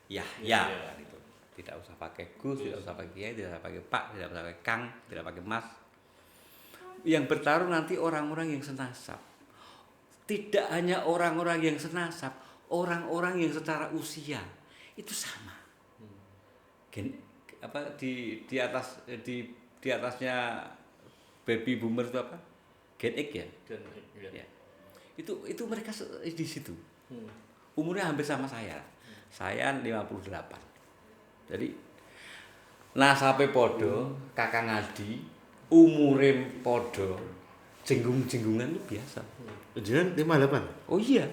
Yahya kan itu. Tidak usah pakai Gus, tidak usah pakai Kiai, tidak usah pakai Pak, tidak usah pakai Kang, tidak pakai Mas. Yang bertarung nanti orang-orang yang senasab. Tidak hanya orang-orang yang senasab, orang-orang yang secara usia itu sama. Di atasnya baby boomer itu apa? Gen X ya? Ya. Itu mereka di situ. Umurnya hampir sama saya. Saya 58. Jadi nasabe podo, kakang Adi, umure podo, jenggung-jenggungan itu biasa. Jangan 58. Oh iya.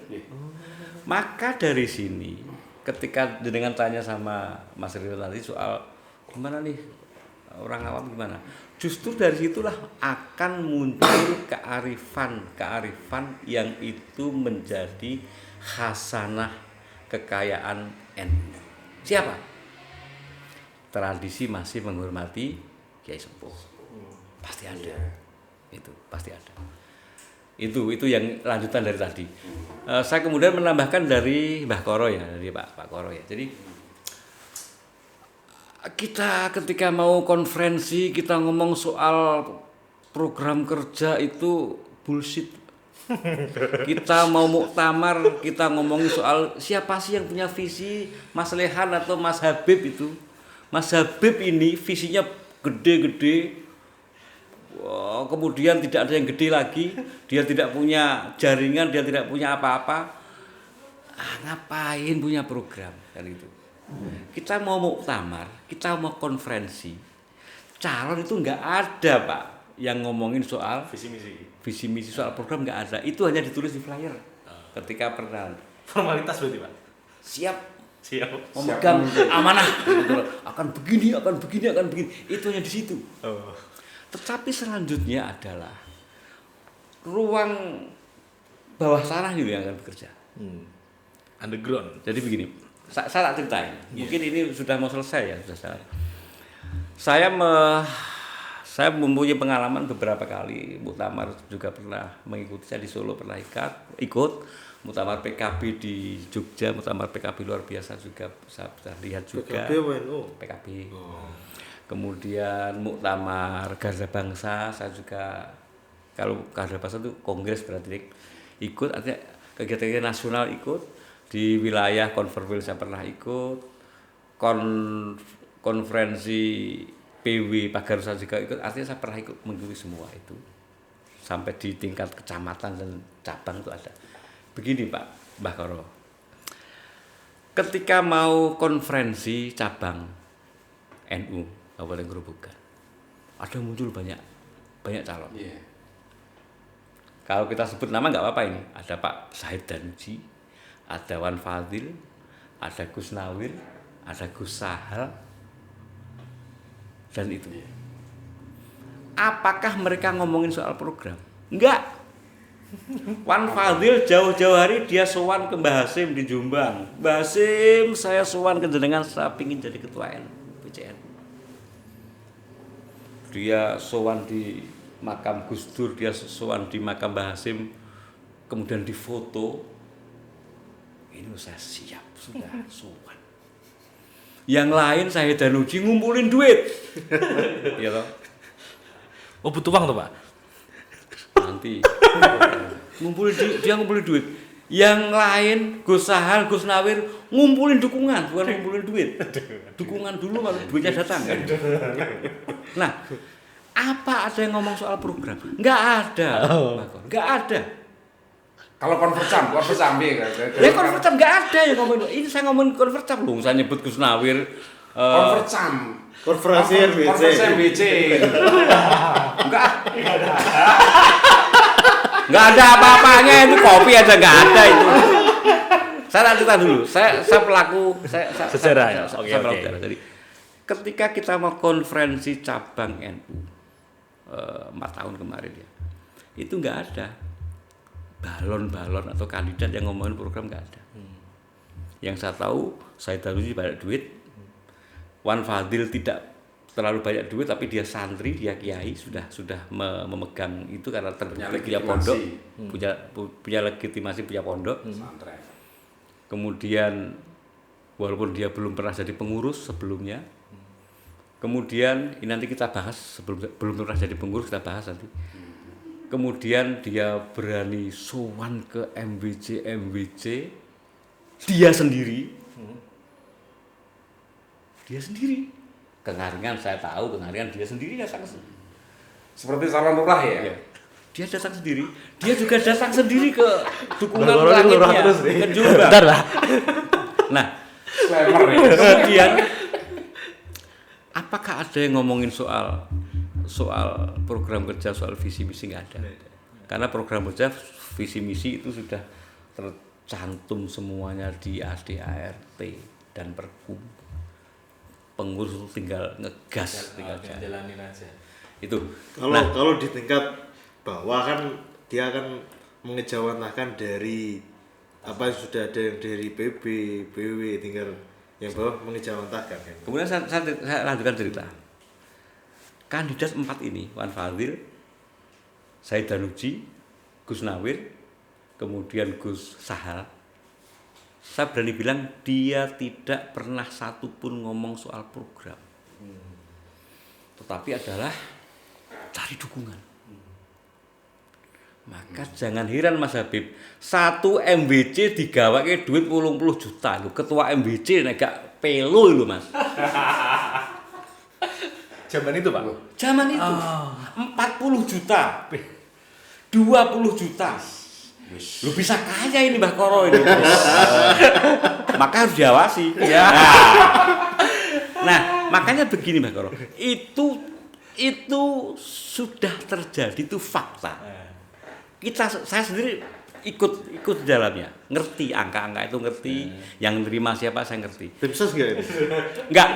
Maka dari sini ketika dengan tanya sama Mas Ridho tadi soal gimana nih orang awam gimana, justru dari situlah akan muncul kearifan yang itu menjadi khasanah kekayaan NU. Siapa? Tradisi masih menghormati Kiai Sepuh. Pasti ada. Itu pasti ada. Itu yang lanjutan dari tadi. Saya kemudian menambahkan dari Mbah Koro ya, dari Pak Koro ya. Jadi kita ketika mau konferensi, kita ngomong soal program kerja itu bullshit. Kita mau muktamar, kita ngomongin soal siapa sih yang punya visi, Mas Lehan atau Mas Habib itu. Mas Habib ini visinya gede-gede. Wow, kemudian tidak ada yang gede lagi, dia tidak punya jaringan, dia tidak punya apa-apa. Ngapain punya program kan itu? Kita mau muktamar, kita mau konferensi, calon itu nggak ada Pak yang ngomongin soal visi misi soal program, nggak ada. Itu hanya ditulis di flyer ketika pernah. Formalitas berarti Pak. Siap Memegang amanah gitu. akan begini. Itu hanya di situ. Tetapi selanjutnya adalah ruang bawah tanah itu yang akan bekerja. Underground. Jadi begini, saya tak ceritain. Mungkin ini sudah mau selesai ya, sudah selesai. Saya mempunyai pengalaman beberapa kali muktamar, juga pernah mengikuti. Saya di Solo pernah ikut muktamar PKB di Jogja, muktamar PKB luar biasa juga saya lihat juga. PKB. Kemudian muktamar Garda Bangsa, saya juga, kalau Garda Bangsa itu kongres berarti ikut, artinya kegiatan nasional ikut, di wilayah Konferwil saya pernah ikut, konferensi PW Pagar saya juga ikut, artinya saya pernah ikut mengikuti semua itu, sampai di tingkat kecamatan dan cabang itu ada. Begini Pak Mbah Koro, ketika mau konferensi cabang NU Kabupaten Grobogan, ada muncul banyak calon. Kalau kita sebut nama nggak apa-apa ini. Ada Pak Syahid Danuji, ada Wan Fadil, ada Gus Nawir, ada Gus Sahal, dan itu. Apakah mereka ngomongin soal program? Enggak. Wan Fadil jauh-jauh hari dia sowan ke Mbah Hasim di Jombang. Mbah Hasim, saya sowan ke jenengan, saya pingin jadi ketua PCN. Dia sowan di makam Gus Dur, dia sowan di makam Mbah Hasim, kemudian difoto. Ini saya siap, sudah sowan. Yang lain saya Danuji ngumpulin duit. Ya toh? Oh, butuh uang tuh Pak? Nanti dia ngumpulin duit. Yang lain Gus Sahal, Gus Nawir ngumpulin dukungan, bukan ngumpulin duit. Dukungan dulu baru duitnya datang kan. Nah, apa ada yang ngomong soal program? Enggak ada. Enggak ada. Kalau konvercam piye kan? Ya konvercam nggak ada ya ngomongin. Ini saya ngomongin konvercam loh. Saya nyebut Gus Nawir. Konvercam. Konferensi MBC. Konferensi MBC. Nggak ada apa-apanya, itu kopi aja nggak ada itu. Saya lanjutkan dulu. Saya pelaku Sejarah ya? Saya Oke, pelaku oke. sejarah. Jadi ketika kita mau konferensi cabang NU 4 tahun kemarin ya, itu nggak ada balon-balon atau kandidat yang ngomongin program, nggak ada. Yang saya tahu, Said Daruji banyak duit, Wan Fadil tidak terlalu banyak duit, tapi dia santri, dia kiai, sudah memegang itu karena terbukti punya pondok, punya legitimasi, punya pondok. Pesantren. Kemudian walaupun dia belum pernah jadi pengurus sebelumnya, kemudian ini nanti kita bahas, belum pernah jadi pengurus kita bahas nanti. Kemudian dia berani sowan ke MBC, dia sendiri. Kengaringan saya tahu, Kengaringan dia sendiri datang. Seperti calon lurah ya. Dia datang sendiri. Dia juga datang sendiri ke dukungan Lurah langitnya, terus nih. ke Jombang. Bentar lah. Nah, Slammer ya. kemudian apakah ada yang ngomongin soal program kerja, soal visi misi? Nggak ada. Karena program kerja, visi misi itu sudah tercantum semuanya di ADART dan Perkum. Pengurus itu tinggal ngegas, tinggal jalanin aja. itu. Kalau di tingkat bawah kan dia akan mengejawantahkan dari apa yang sudah ada yang dari PB, BW, tinggal yang bawah mengejawantahkan kan. Kemudian saya lanjutkan cerita. Kandidat 4 ini, Wan Fadil, Said Danuji, Gus Nawir, kemudian Gus Sahal. Saya berani bilang dia tidak pernah satupun ngomong soal program. Tetapi adalah cari dukungan. Maka jangan heran Mas Habib, 1 MBC digawake duit 80 juta lho. Ketua MBC nek gak pelo lho Mas. Zaman itu, Pak. Zaman itu 40 juta. 20 juta. Lu bisa kaya ini Mbah Koro ini. Maka harus diawasi. Ya. Nah, makanya begini Mbah Koro. Itu sudah terjadi, itu fakta. Saya sendiri ikut di dalamnya, ngerti angka-angka itu, ngerti yang nerima siapa saya ngerti. Tim sos enggak ini? Enggak.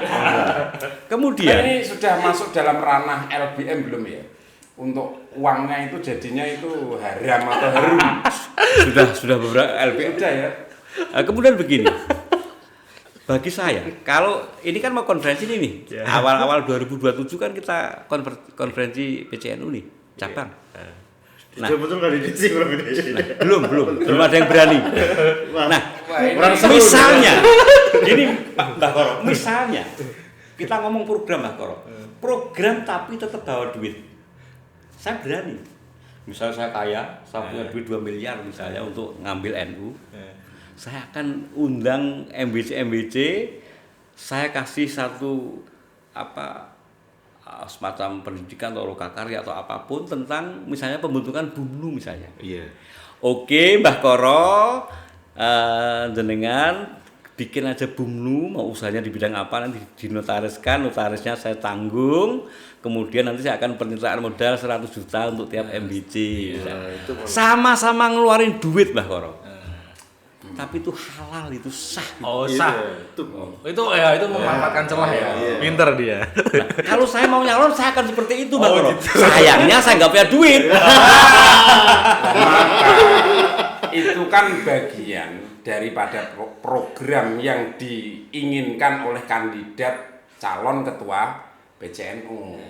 Kemudian Ini sudah masuk dalam ranah LBM belum ya? Untuk uangnya itu jadinya itu haram atau harum? sudah beberapa LPM. Sudah ya. Kemudian begini. Bagi saya, kalau ini kan mau konferensi ini nih. Awal-awal 2027 kan kita konferensi PCNU nih, cabang. Nah, betul kali ini sih belum ini. belum ada yang berani. Nah, misalnya ini Mbak Koro, misalnya kita ngomong program Mbak Koro, program tapi tetap bawa duit. Saya berani. Misalnya saya kaya, saya punya duit 2 miliar misalnya untuk ngambil NU. Saya akan undang MBC, saya kasih satu semacam pendidikan atau lokakarya atau apapun tentang misalnya pembentukan BUMNU misalnya. Iya. Oke, Mbah Koro, jenengan bikin aja BUMNU, mau usahanya di bidang apa nanti dinotariskan, notarisnya saya tanggung. Kemudian nanti saya akan penyertaan modal 100 juta untuk tiap MBC. Sama-sama ngeluarin duit Mbah Koro. Tapi itu halal, itu sah. Oh, sah. Itu memanfaatkan celah ya. Pinter dia. Nah, kalau saya mau nyalon, saya akan seperti itu Mbah Koro. Sayangnya saya nggak punya duit. Maka itu kan bagian daripada program yang diinginkan oleh kandidat calon ketua PCNU.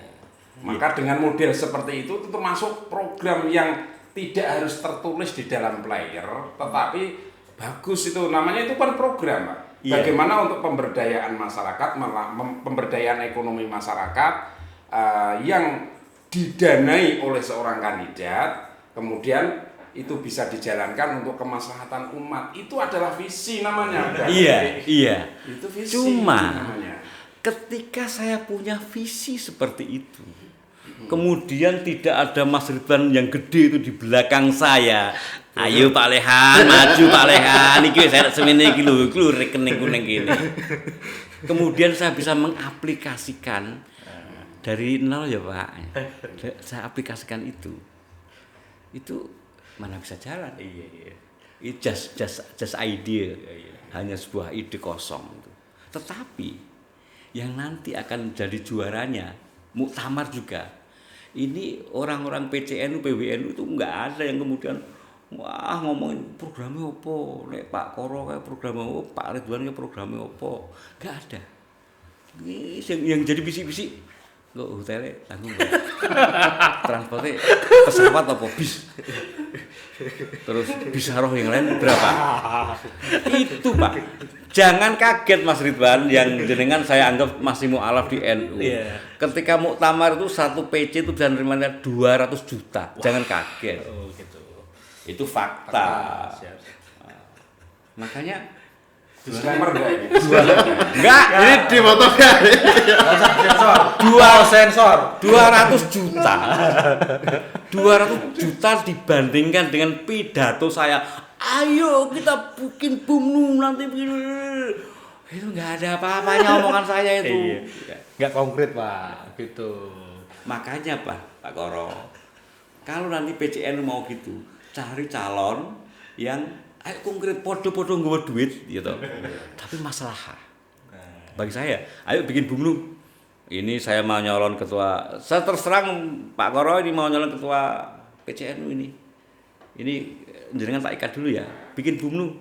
Maka dengan model seperti itu termasuk program yang tidak harus tertulis di dalam player, tetapi bagus itu namanya, itu kan program Pak. Bagaimana untuk pemberdayaan masyarakat, pemberdayaan ekonomi masyarakat yang didanai oleh seorang kandidat, kemudian itu bisa dijalankan untuk kemaslahatan umat. Itu adalah visi namanya. Iya. Itu visi Cuma namanya. ketika saya punya visi seperti itu, kemudian tidak ada Mas Ridwan yang gede itu di belakang saya. Ayo Pak Lehan, maju Pak Lehan, iki saya semene iki lho rekening kuning gini. Kemudian saya bisa mengaplikasikan dari nol ya Pak. Saya aplikasikan itu mana bisa jalan. Iya. Itu just idea. Hanya sebuah ide kosong itu. Tetapi yang nanti akan jadi juaranya muktamar juga. Ini orang-orang PCNU, PWNU itu enggak ada yang kemudian wah ngomongin programnya apa, nek Pak Koro kayak programnya apa, Pak Ridwan kayak programnya apa, enggak ada. Ini yang jadi bisik-bisik, kok hotelnya tanggung transportnya pesawat apa bis, terus bisaroh yang lain berapa? Itu Pak. Jangan kaget Mas Ridwan yang jenengan saya anggap masih mu'alaf di NU. Ketika muktamar itu satu PC itu bisa nerimanya 200 juta. Jangan kaget. Oh gitu. Itu fakta. Makanya Disclaimer enggak ini? enggak, Ini dimotongkan. Sensor. 200 juta. 200 juta dibandingkan dengan pidato saya. Ayo kita bikin bumnu nanti begini. Itu enggak ada apa-apanya omongan saya itu. Enggak konkret, Pak. Gitu. Makanya Pak Koro, kalau nanti PCN mau gitu, cari calon yang ayo konkret podo-podo nggawa duit gitu. Tapi masalah. Bagi saya, ayo bikin bumnu. Ini saya mau nyalon ketua. Saya terserang Pak Koro ini mau nyalon ketua PCNU ini. Ini jenengan tak ikat dulu ya. Bikin bumnu.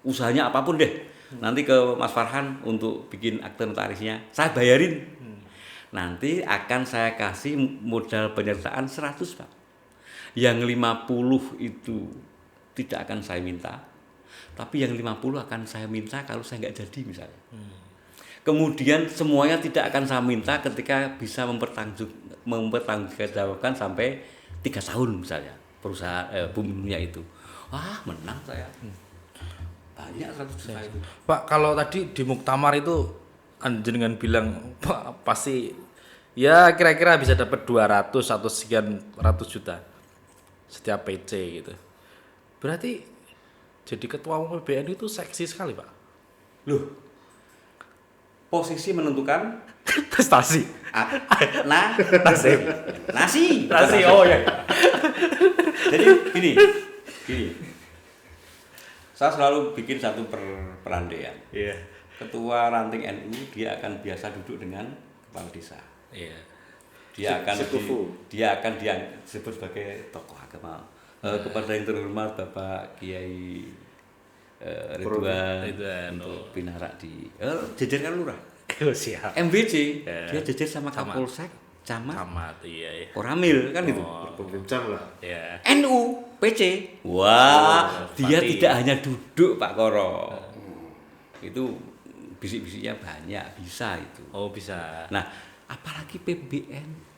Usahanya apapun deh. Nanti ke Mas Farhan untuk bikin akte notarisnya. Saya bayarin. Nanti akan saya kasih modal penyertaan 100, Pak. Yang 50 itu tidak akan saya minta. Tapi yang 50 akan saya minta kalau saya nggak jadi misalnya. Kemudian semuanya tidak akan saya minta ketika bisa mempertanggungjawabkan sampai 3 tahun misalnya perusahaan bumnunya itu. Wah, menang saya. Banyak 100 juta itu. Pak, kalau tadi di muktamar itu jenengan bilang Pak, pasti ya kira-kira bisa dapat 200 atau sekian ratus juta setiap PC gitu. Berarti jadi ketua umum PBNU itu seksi sekali, Pak. Loh. Posisi menentukan Prestasi. Nasi. Oh ya. Jadi gini. Saya selalu bikin satu perandaian. Iya. Ketua ranting NU dia akan biasa duduk dengan kepala desa. Iya. Dia akan disebut sebagai tokoh agama. Kepada yang terhormat Bapak Kiai Ridwan untuk pinarak di jajaran lurah. Siap. MBC dia jajar sama Kapolsek, camat, iya. Koramil kan itu. Berbincang lah. Iya. NU PC. Wah, dia tidak hanya duduk Pak Koro. Itu bisik-bisiknya banyak, bisa itu. Oh, bisa. Nah, apalagi PBN.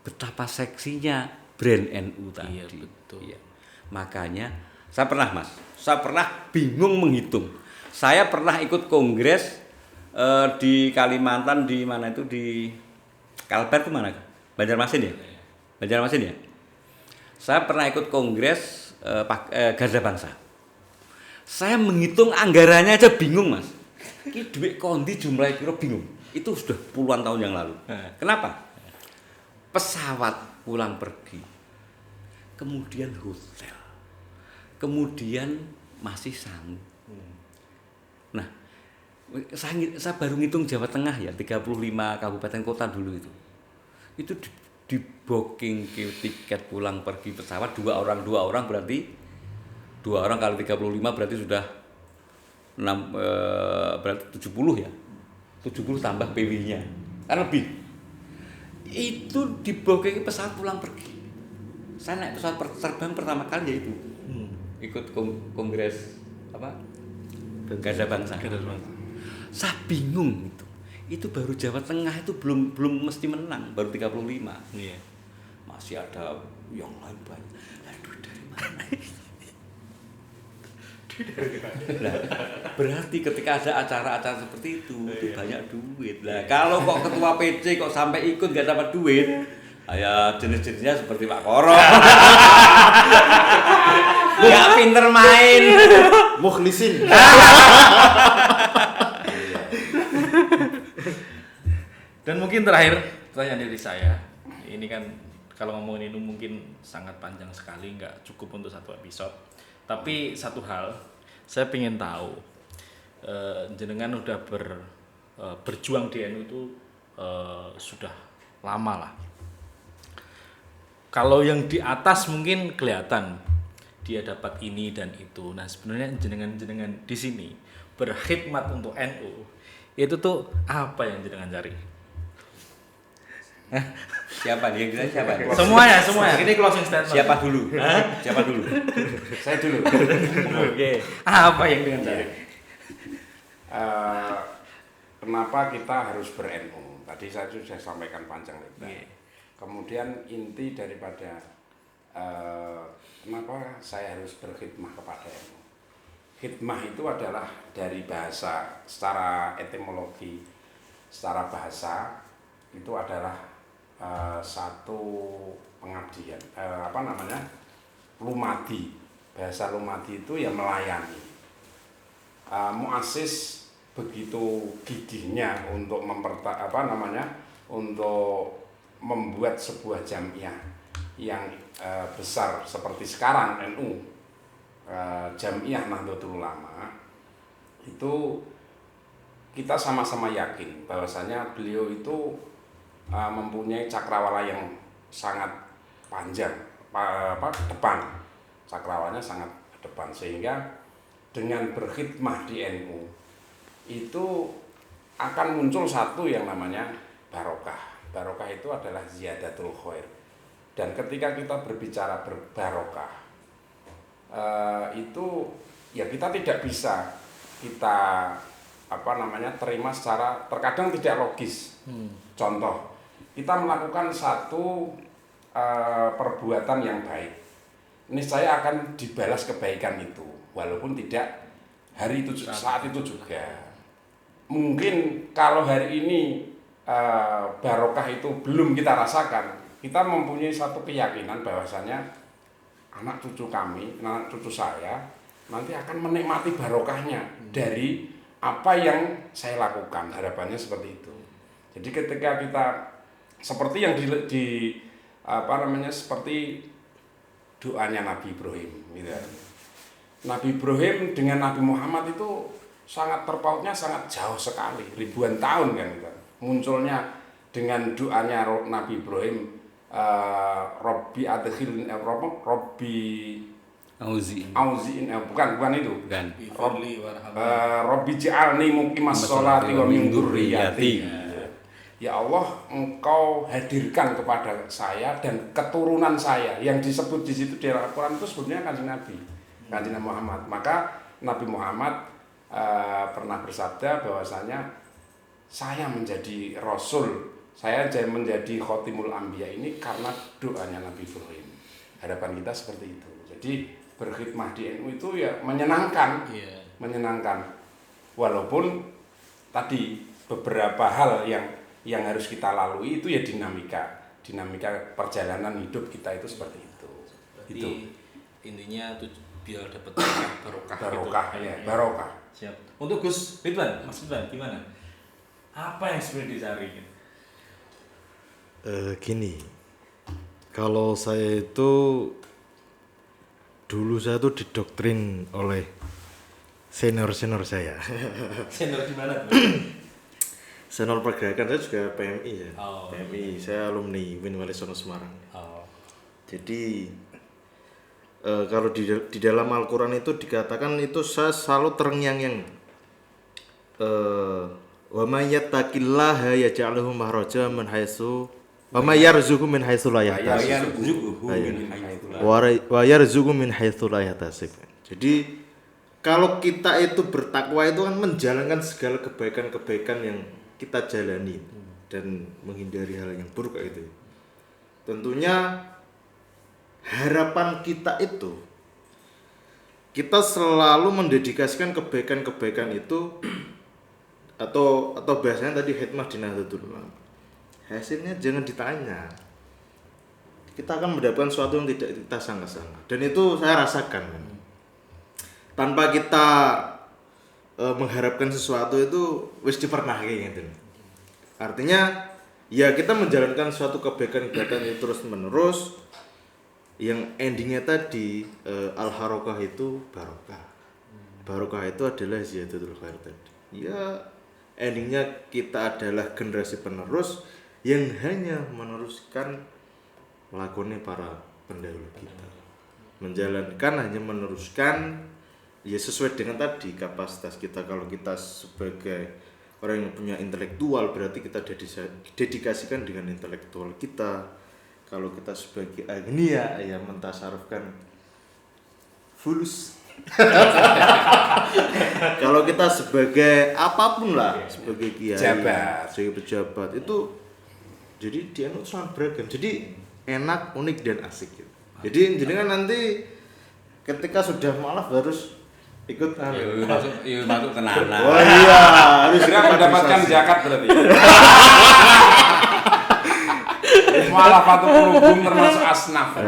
Betapa seksinya brand NU tadi. Iya, betul. Iya. Makanya saya pernah bingung menghitung. Saya pernah ikut kongres di Kalimantan, di mana itu, di Kalbar itu mana? Banjarmasin ya? Banjarmasin ya? Saya pernah ikut kongres Garda Bangsa. Saya menghitung anggarannya aja bingung, Mas. Ini duit kondi jumlahnya kira bingung. Itu sudah puluhan tahun yang lalu. Kenapa? Pesawat pulang pergi, kemudian hotel, kemudian masih sanggup. Nah, saya baru ngitung Jawa Tengah ya, 35 kabupaten kota dulu itu. Itu di booking tiket pulang pergi pesawat dua orang berarti 2 orang kali 35 berarti sudah 6 berarti 70 ya. 70 tambah PW-nya. Kan lebih. Itu di booking pesawat pulang pergi. Saya naik pesawat terbang pertama kali yaitu ikut kongres apa? Garda Bangsa. Saya bingung itu. Itu baru Jawa Tengah itu belum mesti menang, baru 35. Iya. Masih ada yang lain banyak. Aduh, dari mana? Nah, berarti ketika ada acara-acara seperti itu banyak duit. Nah, kalau kok ketua PC kok sampai ikut nggak dapat duit, ya jenis-jenisnya seperti Pak Koro. Nggak pinter main. Mukhlisin. Dan mungkin terakhir pertanyaan dari saya, ini kan kalau ngomongin ini mungkin sangat panjang sekali, nggak cukup untuk satu episode. Tapi satu hal, saya ingin tahu, jenengan udah berjuang di NU itu sudah lama lah. Kalau yang di atas mungkin kelihatan dia dapat ini dan itu. Nah sebenarnya jenengan di sini berkhidmat untuk NU, itu tuh apa yang jenengan cari? Siapa nih? Siapa? Semuanya. Ini closing statement. Siapa dulu? Siapa dulu? Saya dulu. Oke. Apa yang dengan cari? Kenapa kita harus ber-NU? Tadi saya sudah sampaikan panjang lebar. Kemudian inti daripada kenapa saya harus berkhidmah kepada NU. Khidmah itu adalah dari bahasa, secara etimologi, secara bahasa itu adalah satu pengabdian, lumadi. Bahasa lumadi itu ya melayani. Muassis begitu gigihnya untuk untuk membuat sebuah jamiah yang besar seperti sekarang NU, Jamiah Nahdlatul Ulama, itu kita sama-sama yakin bahwasanya beliau itu mempunyai cakrawala yang sangat panjang, depan, cakrawalanya sangat depan, sehingga dengan berkhidmah di NU itu akan muncul satu yang namanya barokah. Barokah itu adalah ziyadatul khair. Dan ketika kita berbicara berbarokah, itu ya kita tidak bisa kita terima secara terkadang tidak logis. Contoh, kita melakukan satu perbuatan yang baik, niscaya akan dibalas kebaikan itu, walaupun tidak hari itu saat itu juga. Mungkin kalau hari ini barokah itu belum kita rasakan, kita mempunyai satu keyakinan bahwasanya anak cucu kami, anak cucu saya nanti akan menikmati barokahnya dari apa yang saya lakukan. Harapannya seperti itu. Jadi ketika kita seperti yang seperti doanya Nabi Ibrahim gitu. Nabi Ibrahim dengan Nabi Muhammad itu sangat terpautnya sangat jauh sekali, ribuan tahun kan gitu. Munculnya dengan doanya Nabi Ibrahim, Robbi adkhilni Robbi auzi'in bukan itu. Bukan. Robbi ja'alni muqimas sholati wa min dzurriyyati. Ya Allah, Engkau hadirkan kepada saya dan keturunan saya. Yang disebut di situ di Al-Qur'an itu sebetulnya Kanjeng Nabi Muhammad. Maka Nabi Muhammad pernah bersabda bahwasanya saya menjadi rasul, saya menjadi khotimul anbiya ini karena doanya Nabi Ibrahim. Harapan kita seperti itu. Jadi berkhidmah di NU itu ya menyenangkan, menyenangkan. Walaupun tadi beberapa hal yang harus kita lalui itu ya dinamika perjalanan hidup kita itu seperti itu. Berarti itu intinya biar dapat barokah. Barokah. Siap. Untuk Gus Ridwan, Mas Ridwan gimana? Apa yang sebenarnya dicari? Gini, kalau saya itu dulu saya tuh didoktrin oleh senior saya. Senior di mana? Senior pergerakan saya juga PMI ya. Oh. PMI, saya alumni Win Walisono Semarang. Oh. Jadi kalau di dalam Al-Quran itu dikatakan itu saya selalu terngiang-ngiang. Wa may yattaqillaha yaj'alhu makhraja min haitsu wa may yarzuqhu min haitsu la yahtasib. Wa yarzuqhu min haitsu la yahtasib. Jadi kalau kita itu bertakwa itu kan menjalankan segala kebaikan-kebaikan yang kita jalani dan menghindari hal yang buruk kayak gitu. Tentunya harapan kita itu kita selalu mendedikasikan kebaikan-kebaikan itu atau bahasanya tadi hikmah di Nahdlatul Ulama. Hasilnya jangan ditanya. Kita akan mendapatkan sesuatu yang tidak kita sangka-sangka. Dan itu saya rasakan. Tanpa kita mengharapkan sesuatu itu wis dipernahke gitu. Artinya ya kita menjalankan suatu kebaikan-kebaikan itu terus menerus yang endingnya tadi al-harokah itu barokah. Barokah itu adalah ziyadatul khair tadi. Ya endingnya kita adalah generasi penerus yang hanya meneruskan lakonnya para pendahulu kita. Menjalankan hanya meneruskan ya sesuai dengan tadi kapasitas kita. Kalau kita sebagai orang yang punya intelektual berarti kita dedikasikan dengan intelektual kita. Kalau kita sebagai agnia ya mentasarufkan fulus. Kalau kita sebagai apapun lah, sebagai kiai, sebagai pejabat itu jadi dia sangat beragam. Jadi enak, unik dan asik gitu. Jadi kan nanti ketika sudah malah harus ikut masuk tenanan. Oh iya, harus Segera mendapatkan zakat berarti. Mu'alafatul qulubum termasuk asnaf.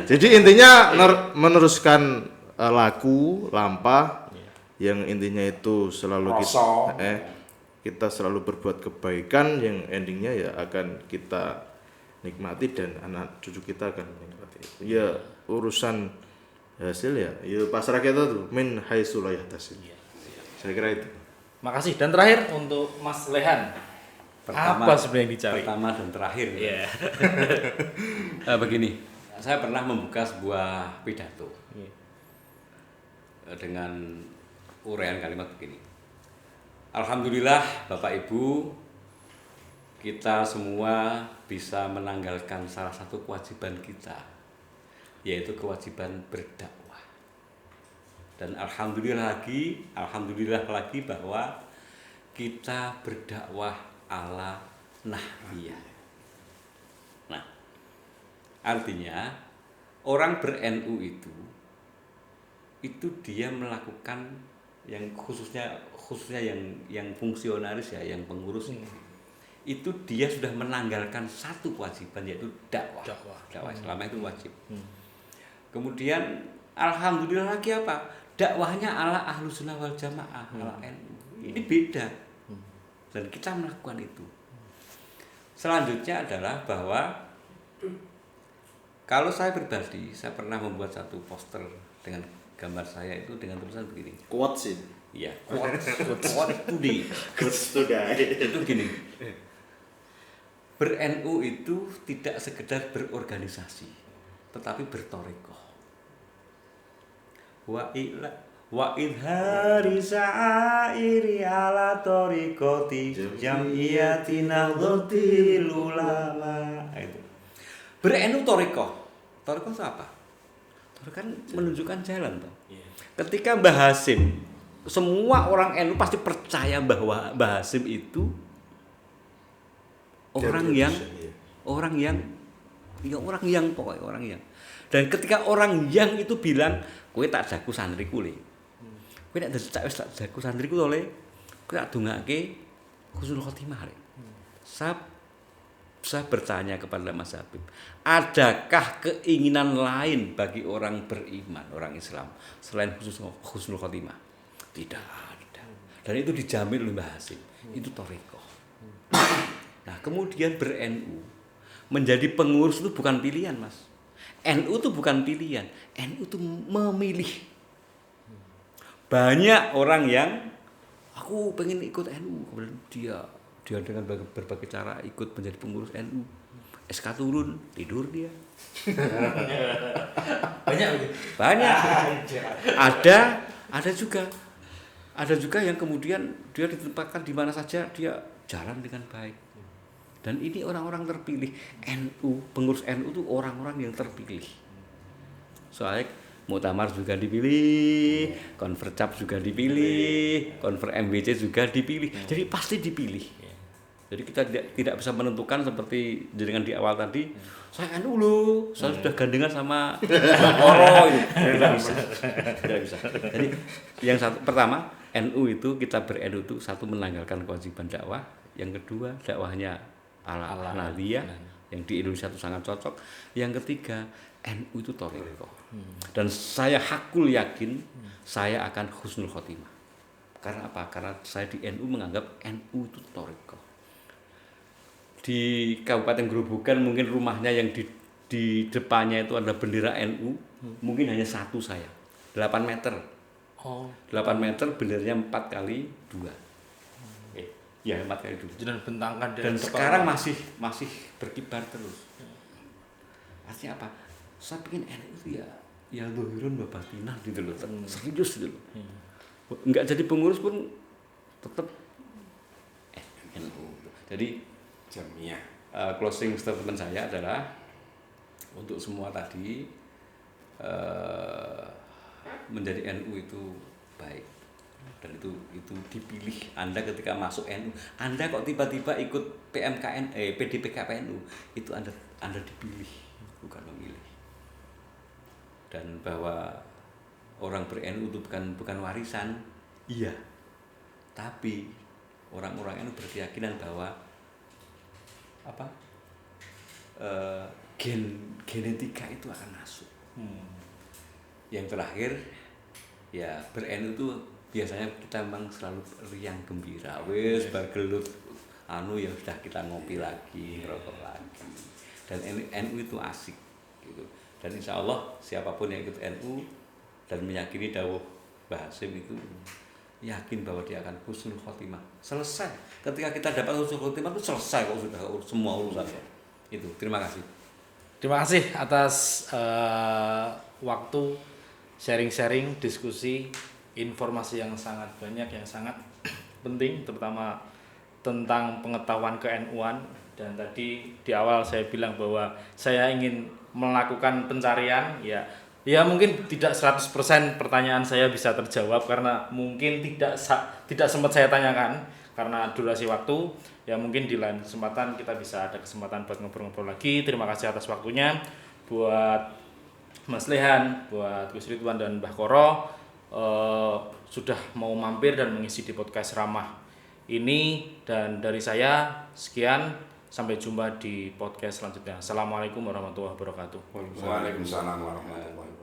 Jadi intinya meneruskan laku lampah yang intinya itu selalu kita selalu berbuat kebaikan yang endingnya ya akan kita nikmati dan anak cucu kita akan menikmati itu. Ya urusan hasil ya pasrah kita tuh min haitsu la yahtasib. Saya kira itu. Makasih. Dan terakhir untuk Mas Lehan. Apa sebenarnya yang dicari? Pertama dan terakhir. Iya. Begini, saya pernah membuka sebuah pidato dengan uraian kalimat begini. Alhamdulillah Bapak Ibu, kita semua bisa menanggalkan salah satu kewajiban kita, yaitu kewajiban berdakwah. Dan alhamdulillah lagi bahwa kita berdakwah ala nahwiyah. Nah, artinya orang ber-NU itu dia melakukan yang khususnya yang fungsionaris ya, yang pengurus itu dia sudah menanggalkan satu kewajiban yaitu dakwah. Selama itu wajib. Kemudian alhamdulillah lagi apa? Dakwahnya ala Ahlus Sunnah wal Jamaah, ala NU. Ini beda. Dan kita melakukan itu. Selanjutnya adalah bahwa kalau saya pribadi, saya pernah membuat satu poster dengan gambar saya itu dengan tulisan begini. Quotes sih. Iya, quotes today. Quotes today. Itu gini. Ber-NU itu tidak sekedar berorganisasi, tetapi bertorikoh. Wa idhari sa'iri ala torikoti jam'iyati nahdlatul ulama. Itu. Ber-NU torikoh. Torikoh itu apa? Torikoh kan menunjukkan jalan toh. Ketika Mbah Hasim, semua orang NU pasti percaya bahwa Mbah Hasim itu orang yang dan ketika orang yang itu bilang kowe tak jago santriku le. Kowe nek tak jago santriku to le. Kowe tak dongake husnul khotimah le. Saya bertanya kepada Mas Habib, adakah keinginan lain bagi orang beriman, orang Islam selain husnul khotimah? Tidak ada. Dan itu dijamin oleh Mbah Hasim. Itu thariqah. Nah, kemudian ber-NU menjadi pengurus itu bukan pilihan, Mas. NU itu bukan pilihan, NU itu memilih. Banyak orang yang aku pengen ikut NU, kemudian dia dengan berbagai cara ikut menjadi pengurus NU. SK turun, tidur dia. Banyak. Ada juga yang kemudian dia ditempatkan di mana saja dia jalan dengan baik. Dan ini orang-orang terpilih. Pengurus NU itu orang-orang yang terpilih. Soalnya Muktamar juga dipilih, Konvercap juga dipilih, Konver MWC juga dipilih. Jadi pasti dipilih. Jadi kita tidak bisa menentukan seperti jenengan di awal tadi, saya NU loh, saya sudah gandengan sama Koro itu. Tidak bisa. Jadi yang pertama, NU itu kita ber-NU itu satu menanggalkan kewajiban dakwah, yang kedua dakwahnya ala Nahdliyah yang di Indonesia itu sangat cocok. Yang ketiga, NU itu thariqah. Dan saya hakul yakin saya akan husnul khotimah. Karena apa? Karena saya di NU menganggap NU itu thariqah. Di Kabupaten Grobogan mungkin rumahnya yang di depannya itu ada bendera NU, mungkin hanya satu saya, 8 meter. 8 meter benderanya 4 kali 2. Ya 4 kali 2. Dan bentangkan Dan sekarang masih berkibar terus. Artinya apa? Saya pengen NU itu ya dohirun babatinah gitu loh, serius gitu loh. Enggak jadi pengurus pun tetap NU. Jadi Jamiah. Closing statement saya adalah untuk semua tadi menjadi NU itu baik dan itu dipilih. Anda ketika masuk NU, Anda kok tiba-tiba ikut PDPKPNU, itu Anda dipilih bukan memilih. Dan bahwa orang ber-NU itu bukan warisan, iya. Tapi orang-orang NU berkeyakinan bahwa genetika itu akan masuk. Yang terakhir ya ber-NU itu biasanya kita memang selalu riang gembira, wis bar gelut ya sudah kita ngopi lagi, ngerokok lagi. Dan NU itu asik gitu. Dan insya Allah siapapun yang ikut NU dan meyakini dawuh Mbah Hasyim itu yakin bahwa dia akan husnul khotimah. Selesai. Ketika kita dapat husnul khotimah itu selesai kok sudah semua urusannya. Itu. Terima kasih. Terima kasih atas waktu sharing-sharing, diskusi, informasi yang sangat banyak, yang sangat penting, terutama tentang pengetahuan ke-NU-an. Dan tadi di awal saya bilang bahwa saya ingin melakukan pencarian, ya mungkin tidak 100% pertanyaan saya bisa terjawab karena mungkin tidak sempat saya tanyakan karena durasi waktu. Ya mungkin di lain kesempatan kita bisa ada kesempatan buat ngobrol-ngobrol lagi. Terima kasih atas waktunya buat Mas Lehan, buat Gus Ridwan dan Mbah Koro sudah mau mampir dan mengisi di podcast Ramah ini. Dan dari saya sekian, sampai jumpa di podcast selanjutnya. Assalamualaikum warahmatullahi wabarakatuh. Waalaikumsalam warahmatullahi wabarakatuh.